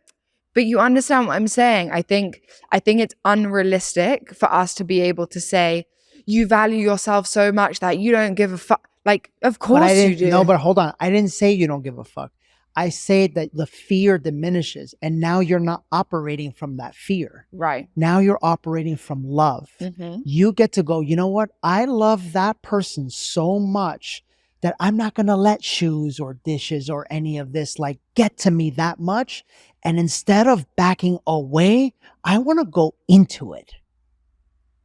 [SPEAKER 1] but you understand what I'm saying. I think it's unrealistic for us to be able to say, you value yourself so much that you don't give a fuck. Like, of course you do.
[SPEAKER 2] No, but hold on. I didn't say you don't give a fuck. I say that the fear diminishes, and now you're not operating from that fear.
[SPEAKER 1] Right.
[SPEAKER 2] Now you're operating from love.
[SPEAKER 1] Mm-hmm.
[SPEAKER 2] You get to go, you know what? I love that person so much that I'm not going to let shoes or dishes or any of this like get to me that much. And instead of backing away, I want to go into it.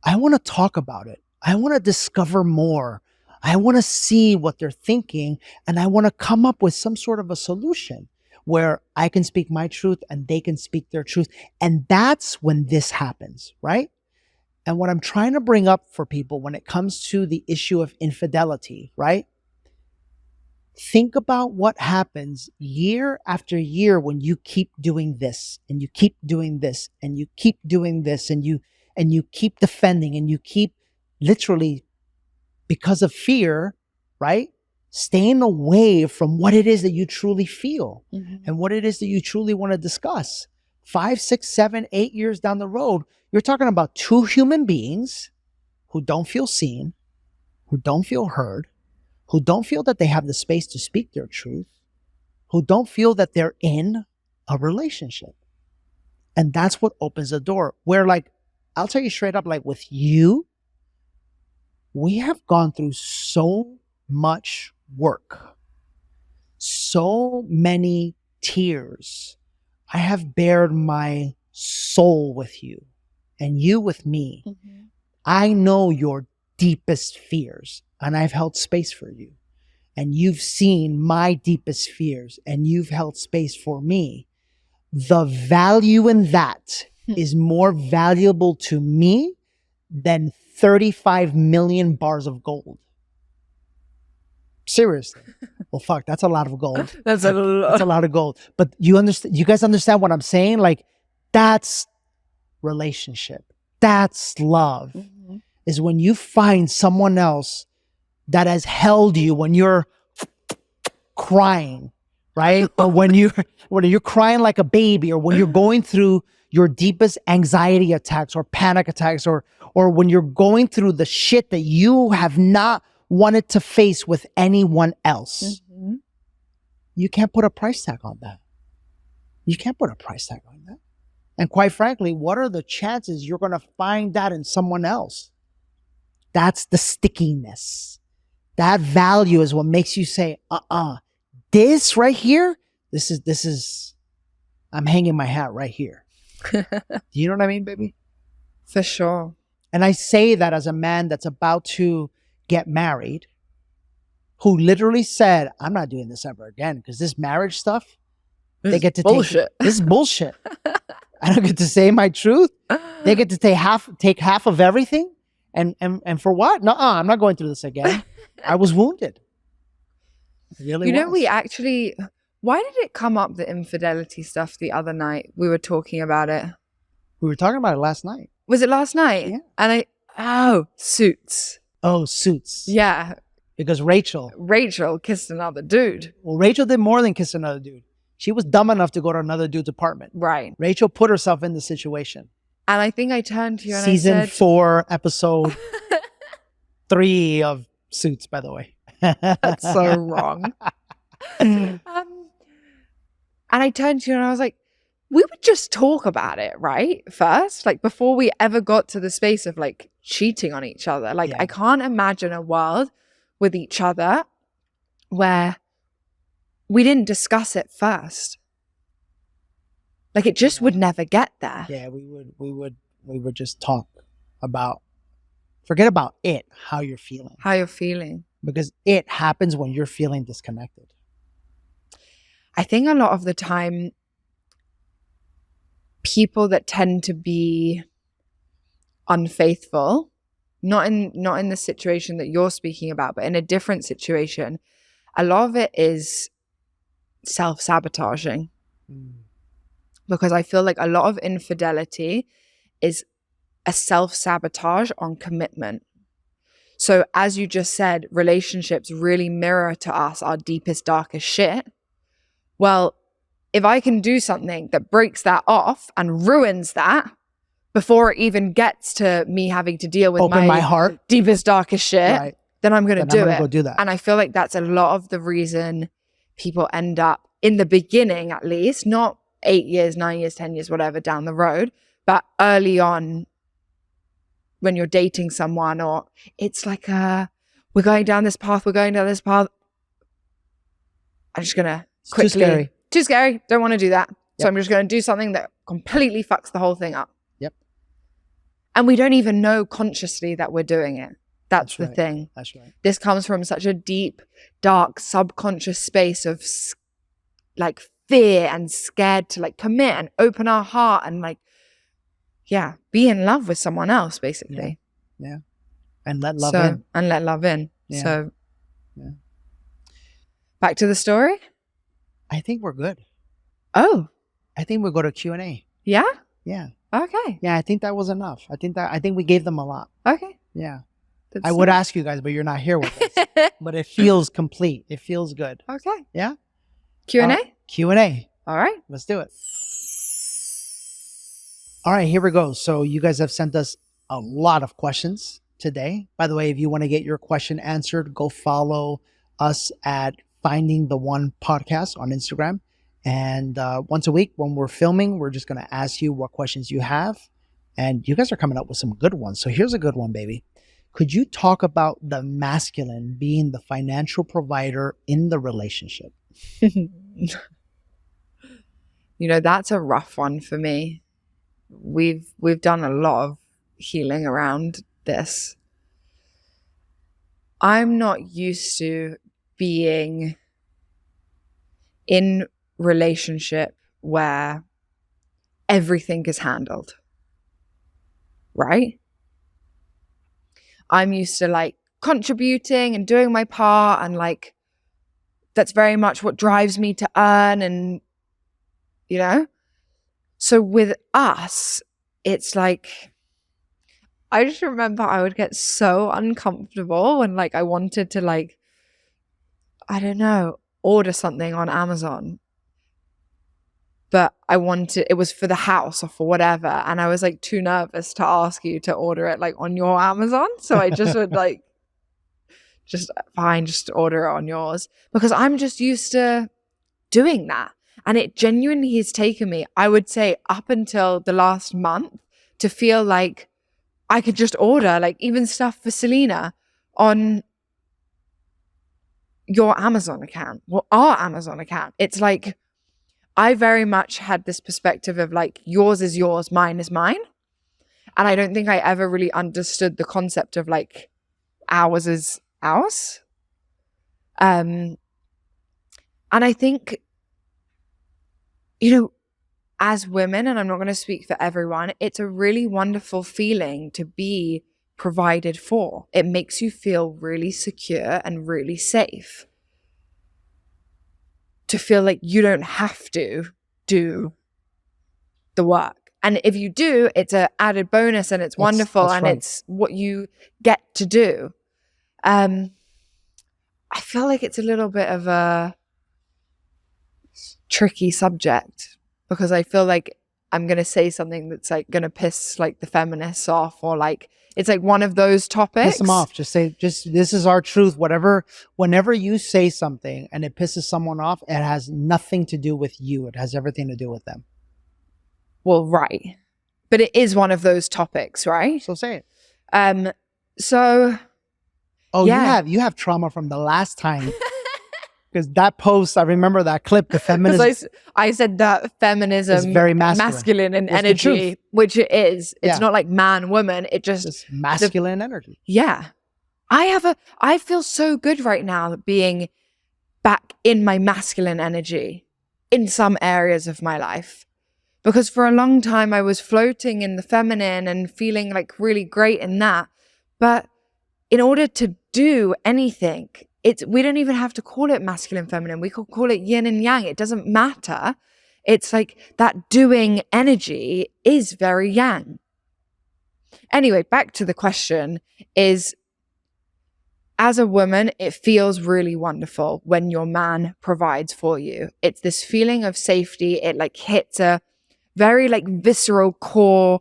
[SPEAKER 2] I want to talk about it. I want to discover more. I want to see what they're thinking, and I want to come up with some sort of a solution where I can speak my truth and they can speak their truth. And that's when this happens, right? And what I'm trying to bring up for people when it comes to the issue of infidelity, right? Think about what happens year after year when you keep doing this and you keep doing this and you keep doing this and you keep defending and you keep literally, because of fear, right? Staying away from what it is that you truly feel and what it is that you truly want to discuss. 5, 6, 7, 8 years down the road, you're talking about two human beings who don't feel seen, who don't feel heard, who don't feel that they have the space to speak their truth, who don't feel that they're in a relationship. And that's what opens the door. Where, like, I'll tell you straight up, like with you, we have gone through so much work, so many tears. I have bared my soul with you and you with me. Mm-hmm. I know your deepest fears and I've held space for you. And you've seen my deepest fears and you've held space for me. The value in that is more valuable to me than 35 million bars of gold. Seriously. Well, fuck, that's a lot of gold.
[SPEAKER 1] That's a
[SPEAKER 2] lot of gold. But you guys understand what I'm saying? Like, that's relationship. That's love. Mm-hmm. Is when you find someone else that has held you when you're crying, right? Or when you're crying like a baby, or when you're going through your deepest anxiety attacks or panic attacks, or when you're going through the shit that you have not wanted to face with anyone else. Mm-hmm. You can't put a price tag on that. You can't put a price tag on that. And quite frankly, what are the chances you're going to find that in someone else? That's the stickiness. That value is what makes you say, this right here, this is, I'm hanging my hat right here. Do you know what I mean, baby?
[SPEAKER 1] For sure.
[SPEAKER 2] And I say that as a man that's about to get married, who literally said, I'm not doing this ever again, because this marriage stuff, they get to
[SPEAKER 1] bullshit.
[SPEAKER 2] This is bullshit. I don't get to say my truth. They get to take half of everything. And for what? No, I'm not going through this again. I was wounded. really
[SPEAKER 1] You know,
[SPEAKER 2] was.
[SPEAKER 1] why did it come up, the infidelity stuff, the other night? We were talking about it.
[SPEAKER 2] We were talking about it last night.
[SPEAKER 1] Was it last night?
[SPEAKER 2] Yeah.
[SPEAKER 1] And Suits.
[SPEAKER 2] Oh, Suits.
[SPEAKER 1] Yeah.
[SPEAKER 2] Because Rachel
[SPEAKER 1] Kissed another dude.
[SPEAKER 2] Well, Rachel did more than kiss another dude. She was dumb enough to go to another dude's apartment.
[SPEAKER 1] Right.
[SPEAKER 2] Rachel put herself in the situation.
[SPEAKER 1] And I think I turned to you and
[SPEAKER 2] Season
[SPEAKER 1] I said...
[SPEAKER 2] 4, episode 3 of Suits, by the way.
[SPEAKER 1] That's so wrong. And I turned to you and I was like, we would just talk about it, right? First, like before we ever got to the space of like cheating on each other. Like,
[SPEAKER 2] Yeah.
[SPEAKER 1] I can't imagine a world with each other where we didn't discuss it first. Like, it just would never get there.
[SPEAKER 2] Yeah, we would just talk about, forget about it, how you're feeling.
[SPEAKER 1] How you're feeling.
[SPEAKER 2] Because it happens when you're feeling disconnected.
[SPEAKER 1] I think a lot of the time, people that tend to be unfaithful, not in the situation that you're speaking about, but in a different situation, a lot of it is self-sabotaging. Because I feel like a lot of infidelity is a self-sabotage on commitment. So as you just said, relationships really mirror to us our deepest, darkest shit. Well, if I can do something that breaks that off and ruins that before it even gets to me having to deal with my
[SPEAKER 2] heart,
[SPEAKER 1] deepest, darkest shit,
[SPEAKER 2] right,
[SPEAKER 1] then I'm going to do it.
[SPEAKER 2] Go do that.
[SPEAKER 1] And I feel like that's a lot of the reason people end up, in the beginning at least, not 8 years, 9 years, 10 years, whatever, down the road, but early on when you're dating someone, or it's like, we're going down this path, I'm just going to quickly... Too scary. Don't want to do that. So I'm just going to do something that completely fucks the whole thing up.
[SPEAKER 2] Yep.
[SPEAKER 1] And we don't even know consciously that we're doing it. That's the thing.
[SPEAKER 2] That's right.
[SPEAKER 1] This comes from such a deep, dark, subconscious space of like fear and scared to like commit and open our heart and like, yeah, be in love with someone else, basically.
[SPEAKER 2] Yeah. And let love in.
[SPEAKER 1] And let love in.
[SPEAKER 2] Yeah.
[SPEAKER 1] So back to the story.
[SPEAKER 2] I think we're good.
[SPEAKER 1] Oh.
[SPEAKER 2] I think we'll go to Q&A.
[SPEAKER 1] Yeah?
[SPEAKER 2] Yeah.
[SPEAKER 1] Okay.
[SPEAKER 2] Yeah, I think that was enough. I think we gave them a lot.
[SPEAKER 1] Okay.
[SPEAKER 2] Yeah.
[SPEAKER 1] That's
[SPEAKER 2] I would ask you guys, but you're not here with us. But it feels complete. It feels good.
[SPEAKER 1] Okay.
[SPEAKER 2] Yeah?
[SPEAKER 1] Q&A?
[SPEAKER 2] Q&A.
[SPEAKER 1] All right.
[SPEAKER 2] Let's do it. All right, here we go. So you guys have sent us a lot of questions today. By the way, if you want to get your question answered, go follow us at Finding the One Podcast on Instagram. And once a week when we're filming, we're just going to ask you what questions you have. And you guys are coming up with some good ones. So here's a good one, baby. Could you talk about the masculine being the financial provider in the relationship?
[SPEAKER 1] You know, that's a rough one for me. We've done a lot of healing around this. I'm not used to being in relationship where everything is handled, right? I'm used to like contributing and doing my part, and like that's very much what drives me to earn, and you know. So with us, it's like, I just remember I would get so uncomfortable when like I wanted to like, I don't know, order something on Amazon. But it was for the house or for whatever. And I was like too nervous to ask you to order it like on your Amazon. So I just would like, just order it on yours. Because I'm just used to doing that. And it genuinely has taken me, I would say, up until the last month to feel like I could just order like even stuff for Selena on your Amazon account, or our Amazon account. It's like, I very much had this perspective of like, yours is yours, mine is mine. And I don't think I ever really understood the concept of like, ours is ours. And I think, you know, as women, and I'm not going to speak for everyone, it's a really wonderful feeling to be provided for. It makes you feel really secure and really safe. to feel like you don't have to do the work. And if you do, it's an added bonus and it's wonderful and
[SPEAKER 2] right.
[SPEAKER 1] it's what you get to do. I feel like it's a little bit of a tricky subject because I feel like I'm going to say something that's like going to piss like the feminists off, or like it's like one of those topics.
[SPEAKER 2] Piss them off. Just say, this is our truth. Whenever you say something and it pisses someone off, it has nothing to do with you. It has everything to do with them.
[SPEAKER 1] Well, right. But it is one of those topics, right?
[SPEAKER 2] So say
[SPEAKER 1] it. So.
[SPEAKER 2] Oh,
[SPEAKER 1] yeah.
[SPEAKER 2] you have trauma from the last time. Because that post, I remember that clip, the feminism.
[SPEAKER 1] I said that feminism is
[SPEAKER 2] very masculine
[SPEAKER 1] in energy, which it is. It's not like man, woman. It's
[SPEAKER 2] masculine energy.
[SPEAKER 1] Yeah. I feel so good right now being back in my masculine energy in some areas of my life. Because for a long time I was floating in the feminine and feeling like really great in that. But in order to do anything, we don't even have to call it masculine, feminine. We could call it yin and yang. It doesn't matter. It's like that doing energy is very yang. Anyway, back to the question is, as a woman, it feels really wonderful when your man provides for you. It's this feeling of safety. It like hits a very like visceral core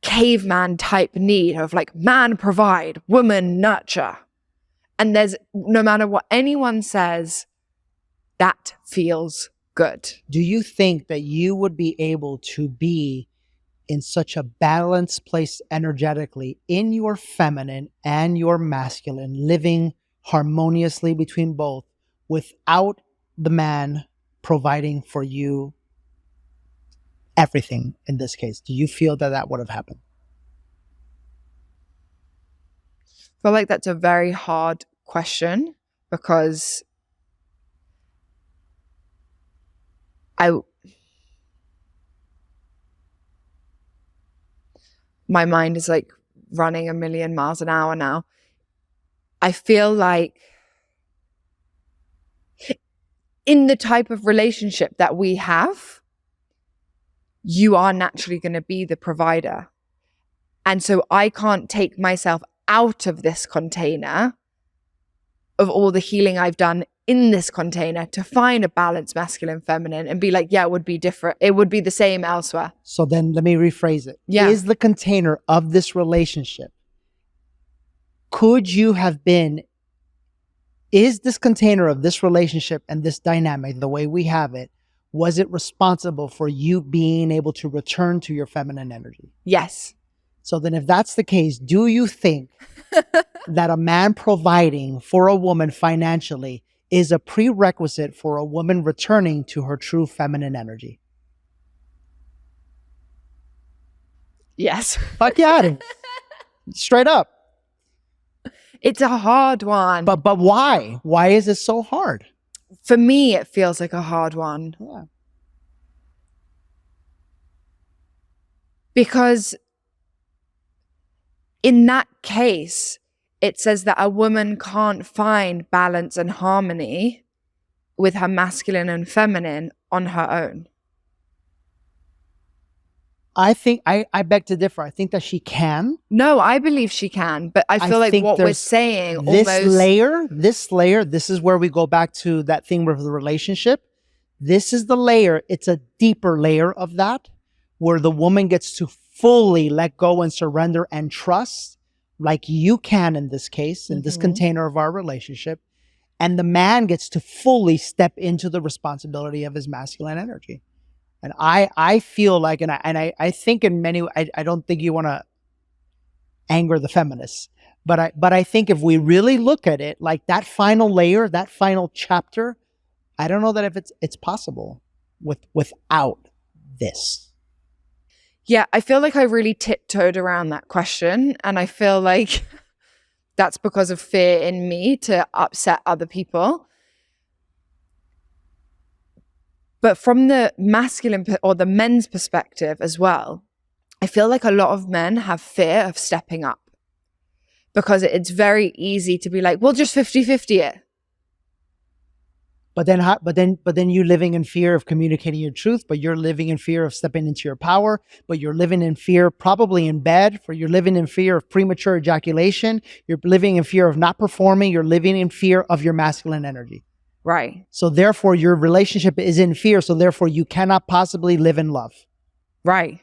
[SPEAKER 1] caveman type need of like man provide, woman nurture. And there's, no matter what anyone says, that feels good.
[SPEAKER 2] Do you think that you would be able to be in such a balanced place energetically in your feminine and your masculine, living harmoniously between both without the man providing for you everything in this case? Do you feel that would have happened?
[SPEAKER 1] I feel like that's a very hard question because my mind is like running 1,000,000 miles an hour now. I feel like in the type of relationship that we have, you are naturally going to be the provider. And so I can't take myself out of this container of all the healing I've done in this container to find a balanced masculine, feminine and be like, yeah, it would be different. It would be the same elsewhere.
[SPEAKER 2] So then let me rephrase it.
[SPEAKER 1] Yeah.
[SPEAKER 2] Is the container of this relationship, is this container of this relationship and this dynamic, the way we have it, was it responsible for you being able to return to your feminine energy?
[SPEAKER 1] Yes.
[SPEAKER 2] So then if that's the case, do you think that a man providing for a woman financially is a prerequisite for a woman returning to her true feminine energy?
[SPEAKER 1] Yes.
[SPEAKER 2] Fuck yeah. Straight up.
[SPEAKER 1] It's a hard one.
[SPEAKER 2] But why? Why is it so hard?
[SPEAKER 1] For me, it feels like a hard one.
[SPEAKER 2] Yeah.
[SPEAKER 1] Because in that case, it says that a woman can't find balance and harmony with her masculine and feminine on her own.
[SPEAKER 2] I think I beg to differ. I think that she can.
[SPEAKER 1] No, I believe she can, but I feel like what we're saying
[SPEAKER 2] this layer, this is where we go back to that thing with the relationship. This is the layer. It's a deeper layer of that where the woman gets to fully let go and surrender and trust, like you can in this case, in this container of our relationship. And the man gets to fully step into the responsibility of his masculine energy. And I feel like, and I think in many, I don't think you want to anger the feminists, but I think if we really look at it, like that final layer, that final chapter, I don't know that if it's possible without this.
[SPEAKER 1] Yeah, I feel like I really tiptoed around that question, and I feel like that's because of fear in me to upset other people. But from the masculine or the men's perspective as well, I feel like a lot of men have fear of stepping up because it's very easy to be like, well, just 50-50 it.
[SPEAKER 2] But then you living in fear of communicating your truth, but you're living in fear of stepping into your power, but you're living in fear probably in bed, for you're living in fear of premature ejaculation, you're living in fear of not performing, you're living in fear of your masculine energy.
[SPEAKER 1] Right.
[SPEAKER 2] So therefore your relationship is in fear, so therefore you cannot possibly live in love.
[SPEAKER 1] Right.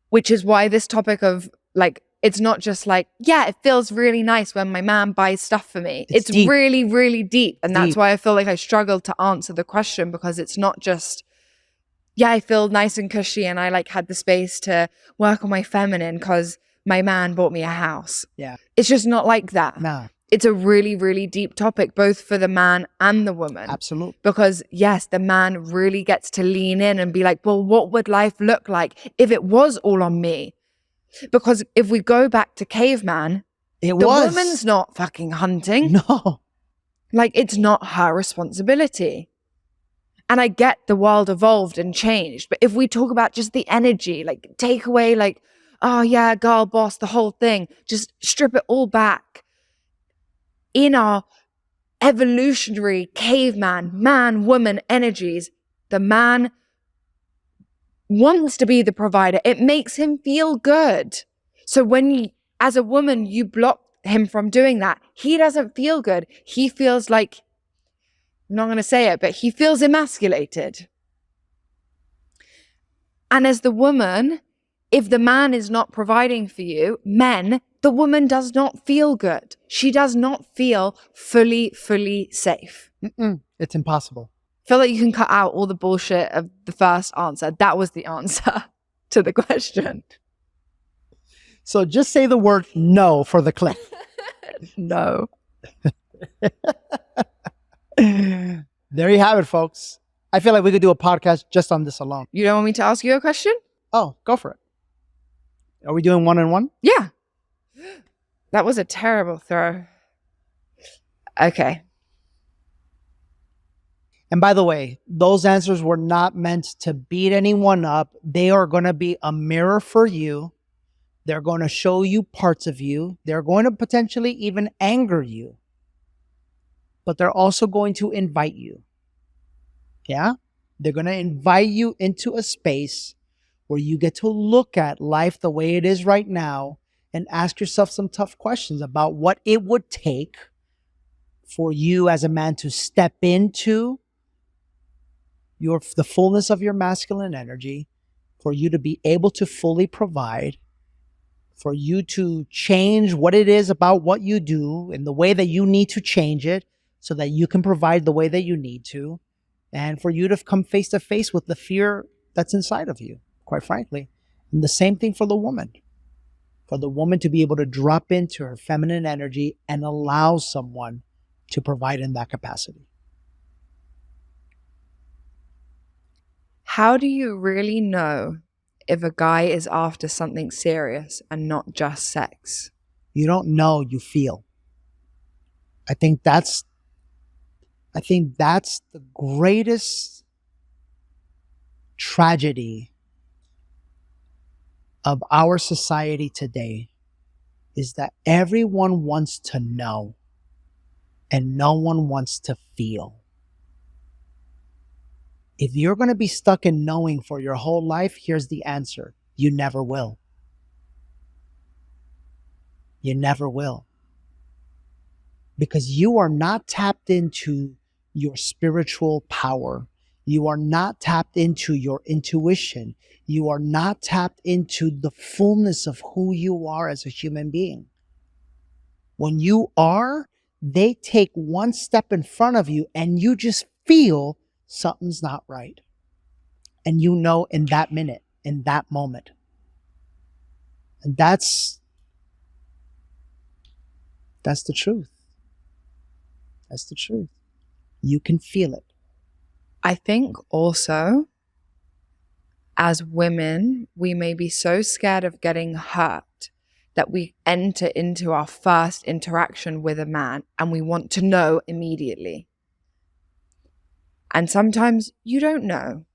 [SPEAKER 1] Which is why this topic of like, it's not just like, yeah, it feels really nice when my man buys stuff for me. It's
[SPEAKER 2] deep.
[SPEAKER 1] really, really deep. And that's
[SPEAKER 2] Deep.
[SPEAKER 1] why I feel like I struggled to answer the question, because it's not just, yeah, I feel nice and cushy and I like had the space to work on my feminine because my man bought me a house.
[SPEAKER 2] Yeah.
[SPEAKER 1] It's just not like that.
[SPEAKER 2] No.
[SPEAKER 1] It's a really, really deep topic, both for the man and the woman.
[SPEAKER 2] Absolutely.
[SPEAKER 1] Because yes, the man really gets to lean in and be like, well, what would life look like if it was all on me? Because if we go back to caveman, the woman's not fucking hunting.
[SPEAKER 2] No.
[SPEAKER 1] Like, it's not her responsibility. And I get the world evolved and changed. But if we talk about just the energy, like take away like, oh yeah, girl boss, the whole thing, just strip it all back. In our evolutionary caveman, man, woman energies, the man wants to be the provider. It makes him feel good. So when you, as a woman, you block him from doing that, he doesn't feel good. He feels like, I'm not going to say it, but he feels emasculated. And as the woman, if the man is not providing for you, men, the woman does not feel good. She does not feel fully safe.
[SPEAKER 2] It's impossible.
[SPEAKER 1] I feel like you can cut out all the bullshit of the first answer. That was the answer to the question.
[SPEAKER 2] So just say the word no for the clip.
[SPEAKER 1] No.
[SPEAKER 2] There you have it, folks. I feel like we could do a podcast just on this alone.
[SPEAKER 1] You don't want me to ask you a question?
[SPEAKER 2] Oh, go for it. Are we doing one-on-one?
[SPEAKER 1] Yeah. That was a terrible throw. Okay.
[SPEAKER 2] And by the way, those answers were not meant to beat anyone up. They are going to be a mirror for you. They're going to show you parts of you. They're going to potentially even anger you. But they're also going to invite you. Yeah? They're going to invite you into a space where you get to look at life the way it is right now and ask yourself some tough questions about what it would take for you as a man to step into the fullness of your masculine energy, for you to be able to fully provide, for you to change what it is about what you do and the way that you need to change it so that you can provide the way that you need to, and for you to come face to face with the fear that's inside of you, quite frankly. And the same thing for the woman. For the woman to be able to drop into her feminine energy and allow someone to provide in that capacity.
[SPEAKER 1] How do you really know if a guy is after something serious and not just sex?
[SPEAKER 2] You don't know, you feel. I think that's the greatest tragedy of our society today, is that everyone wants to know and no one wants to feel. If you're going to be stuck in knowing for your whole life, here's the answer. You never will. You never will. Because you are not tapped into your spiritual power. You are not tapped into your intuition. You are not tapped into the fullness of who you are as a human being. When you are, they take one step in front of you and you just feel something's not right. And you know in that minute, in that moment. And that's the truth. That's the truth. You can feel it.
[SPEAKER 1] I think also, as women, we may be so scared of getting hurt that we enter into our first interaction with a man and we want to know immediately. And sometimes you don't know.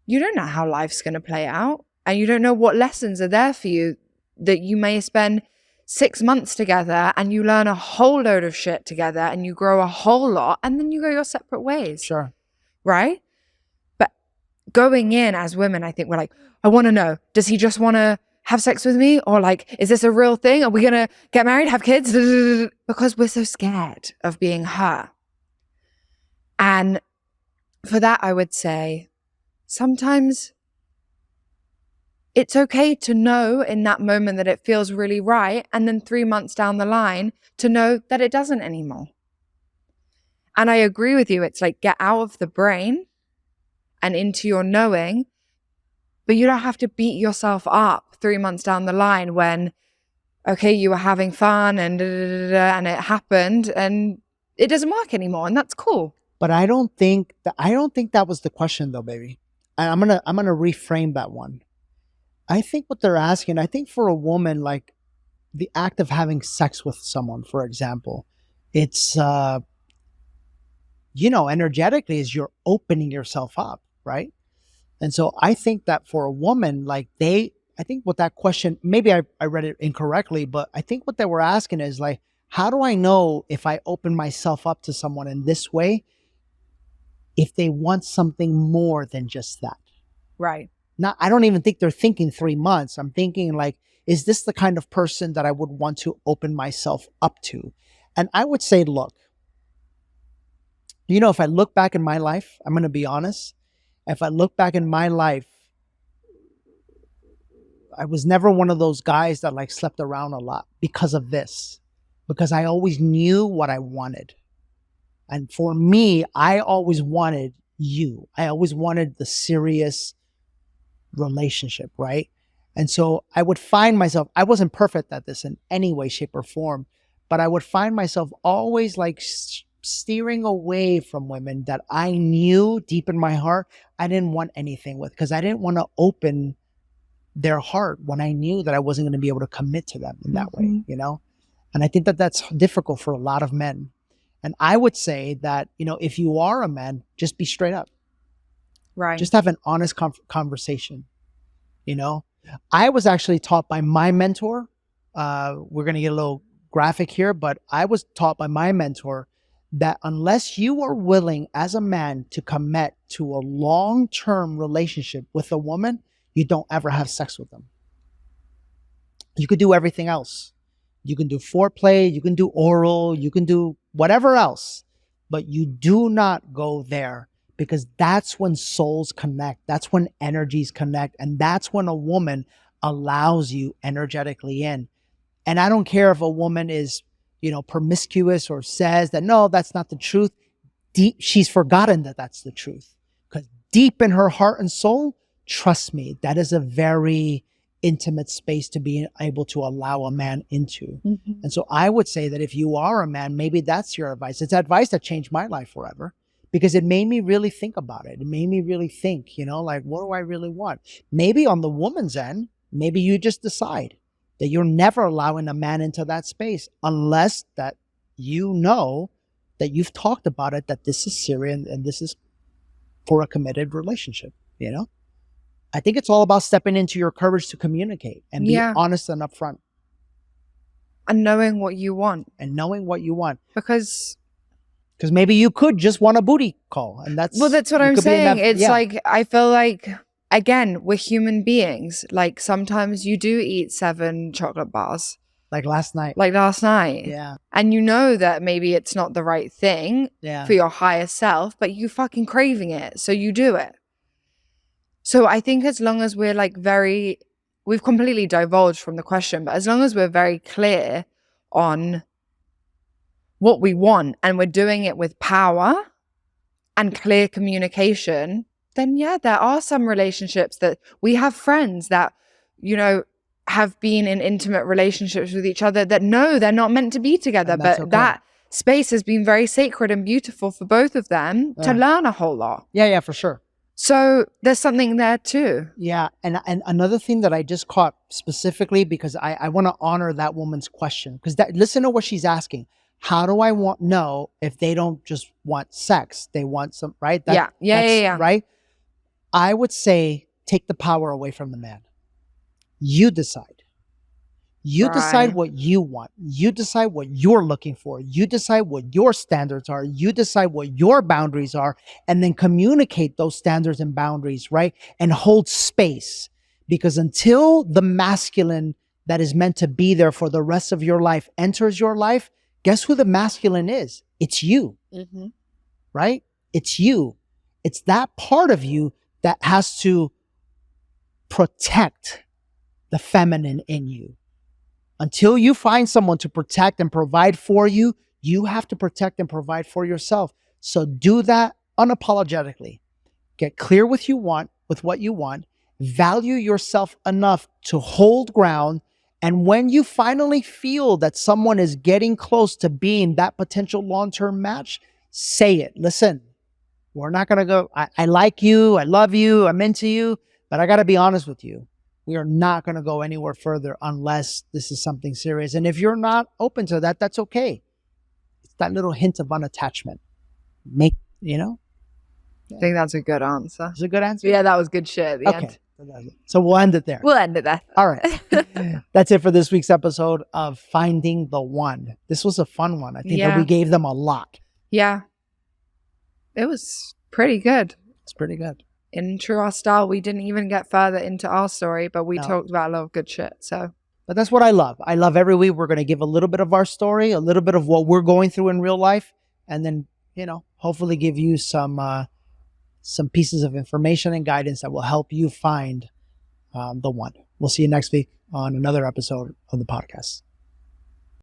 [SPEAKER 1] You don't know how life's going to play out. And you don't know what lessons are there for you that you may spend 6 months together and you learn a whole load of shit together and you grow a whole lot and then you go your separate ways.
[SPEAKER 2] Sure.
[SPEAKER 1] Right? But going in as women, I think we're like, I want to know, does he just want to have sex with me? Or like, is this a real thing? Are we going to get married, have kids? Because we're so scared of being her. And for that, I would say sometimes it's okay to know in that moment that it feels really right. And then 3 months down the line to know that it doesn't anymore. And I agree with you. It's like, get out of the brain and into your knowing, but you don't have to beat yourself up 3 months down the line when, okay, you were having fun and and it happened and it doesn't work anymore. And that's cool.
[SPEAKER 2] But I don't think that was the question though, baby. And I'm gonna reframe that one. I think what they're asking, I think for a woman, like the act of having sex with someone, for example, it's energetically is you're opening yourself up, right? And so I think that for a woman, like I think what that question, maybe I read it incorrectly, but I think what they were asking is like, how do I know if I open myself up to someone in this way, if they want something more than just that?
[SPEAKER 1] Right.
[SPEAKER 2] Now, I don't even think they're thinking 3 months. I'm thinking like, is this the kind of person that I would want to open myself up to? And I would say, look, if I look back in my life, I'm going to be honest. If I look back in my life, I was never one of those guys that like slept around a lot because of this, because I always knew what I wanted. And for me, I always wanted you. I always wanted the serious relationship, right? And so I would find myself, I wasn't perfect at this in any way, shape, or form, but I would find myself always like steering away from women that I knew deep in my heart I didn't want anything with, because I didn't want to open their heart when I knew that I wasn't going to be able to commit to them in that way, And I think that that's difficult for a lot of men. And I would say that, if you are a man, just be straight up.
[SPEAKER 1] Right.
[SPEAKER 2] Just have an honest conversation. I was actually taught by my mentor. We're going to get a little graphic here, but I was taught by my mentor that unless you are willing as a man to commit to a long-term relationship with a woman, you don't ever have sex with them. You could do everything else. You can do foreplay, you can do oral, you can do whatever else, but you do not go there, because that's when souls connect. That's when energies connect. And that's when a woman allows you energetically in. And I don't care if a woman is, promiscuous or says that, no, that's not the truth. She's forgotten that that's the truth, because deep in her heart and soul, trust me, that is a very intimate space to be able to allow a man into.
[SPEAKER 1] Mm-hmm.
[SPEAKER 2] And so I would say that if you are a man, maybe that's your advice. It's advice that changed my life forever, because it made me really think about it. It made me really think, like, what do I really want? Maybe on the woman's end, maybe you just decide that you're never allowing a man into that space unless that that you've talked about it, that this is serious and this is for a committed relationship, I think it's all about stepping into your courage to communicate and be honest and upfront.
[SPEAKER 1] And knowing what you want.
[SPEAKER 2] Because maybe you could just want a booty call, and that's
[SPEAKER 1] what I'm saying. It's like, I feel like, again, we're human beings. Like sometimes you do eat 7 chocolate bars.
[SPEAKER 2] Like last night.
[SPEAKER 1] Yeah. And you know that maybe it's not the right thing for your higher self, but you fucking craving it. So you do it. So I think as long as we're like we've completely divulged from the question, but as long as we're very clear on what we want and we're doing it with power and clear communication, then there are some relationships that we have friends that, have been in intimate relationships with each other that know they're not meant to be together, but okay. That space has been very sacred and beautiful for both of them to learn a whole lot.
[SPEAKER 2] Yeah, for sure.
[SPEAKER 1] So there's something there too.
[SPEAKER 2] Yeah. And another thing that I just caught specifically, because I want to honor that woman's question, because listen to what she's asking. How do I know if they don't just want sex? They want some, right?
[SPEAKER 1] Yeah.
[SPEAKER 2] Right? I would say take the power away from the man. You decide. You decide
[SPEAKER 1] Right.
[SPEAKER 2] what you want. You decide what you're looking for. You decide what your standards are. You decide what your boundaries are, and then communicate those standards and boundaries, right? And hold space. Because until the masculine that is meant to be there for the rest of your life enters your life, guess who the masculine is? It's you,
[SPEAKER 1] Mm-hmm.
[SPEAKER 2] right? It's you. It's that part of you that has to protect the feminine in you. Until you find someone to protect and provide for you, you have to protect and provide for yourself. So do that unapologetically. Get clear with what you want. Value yourself enough to hold ground. And when you finally feel that someone is getting close to being that potential long-term match, say it. Listen, we're not going to go, I like you, I love you, I'm into you, but I got to be honest with you. We are not going to go anywhere further unless this is something serious. And if you're not open to that, that's okay. It's that little hint of unattachment. I
[SPEAKER 1] think that's a good answer.
[SPEAKER 2] It's a good answer.
[SPEAKER 1] Yeah, that was good shit at the
[SPEAKER 2] Okay.
[SPEAKER 1] end.
[SPEAKER 2] So we'll end it there.
[SPEAKER 1] We'll end it there.
[SPEAKER 2] All right. That's it for this week's episode of Finding the One. This was a fun one. I think that we gave them a lot.
[SPEAKER 1] Yeah. It was pretty good.
[SPEAKER 2] It's pretty good.
[SPEAKER 1] In true our style, we didn't even get further into our story, but we
[SPEAKER 2] No.
[SPEAKER 1] talked about a lot of good shit. So,
[SPEAKER 2] but that's what I love. I love every week we're going to give a little bit of our story, a little bit of what we're going through in real life, and then, hopefully give you some pieces of information and guidance that will help you find the one. We'll see you next week on another episode of the podcast.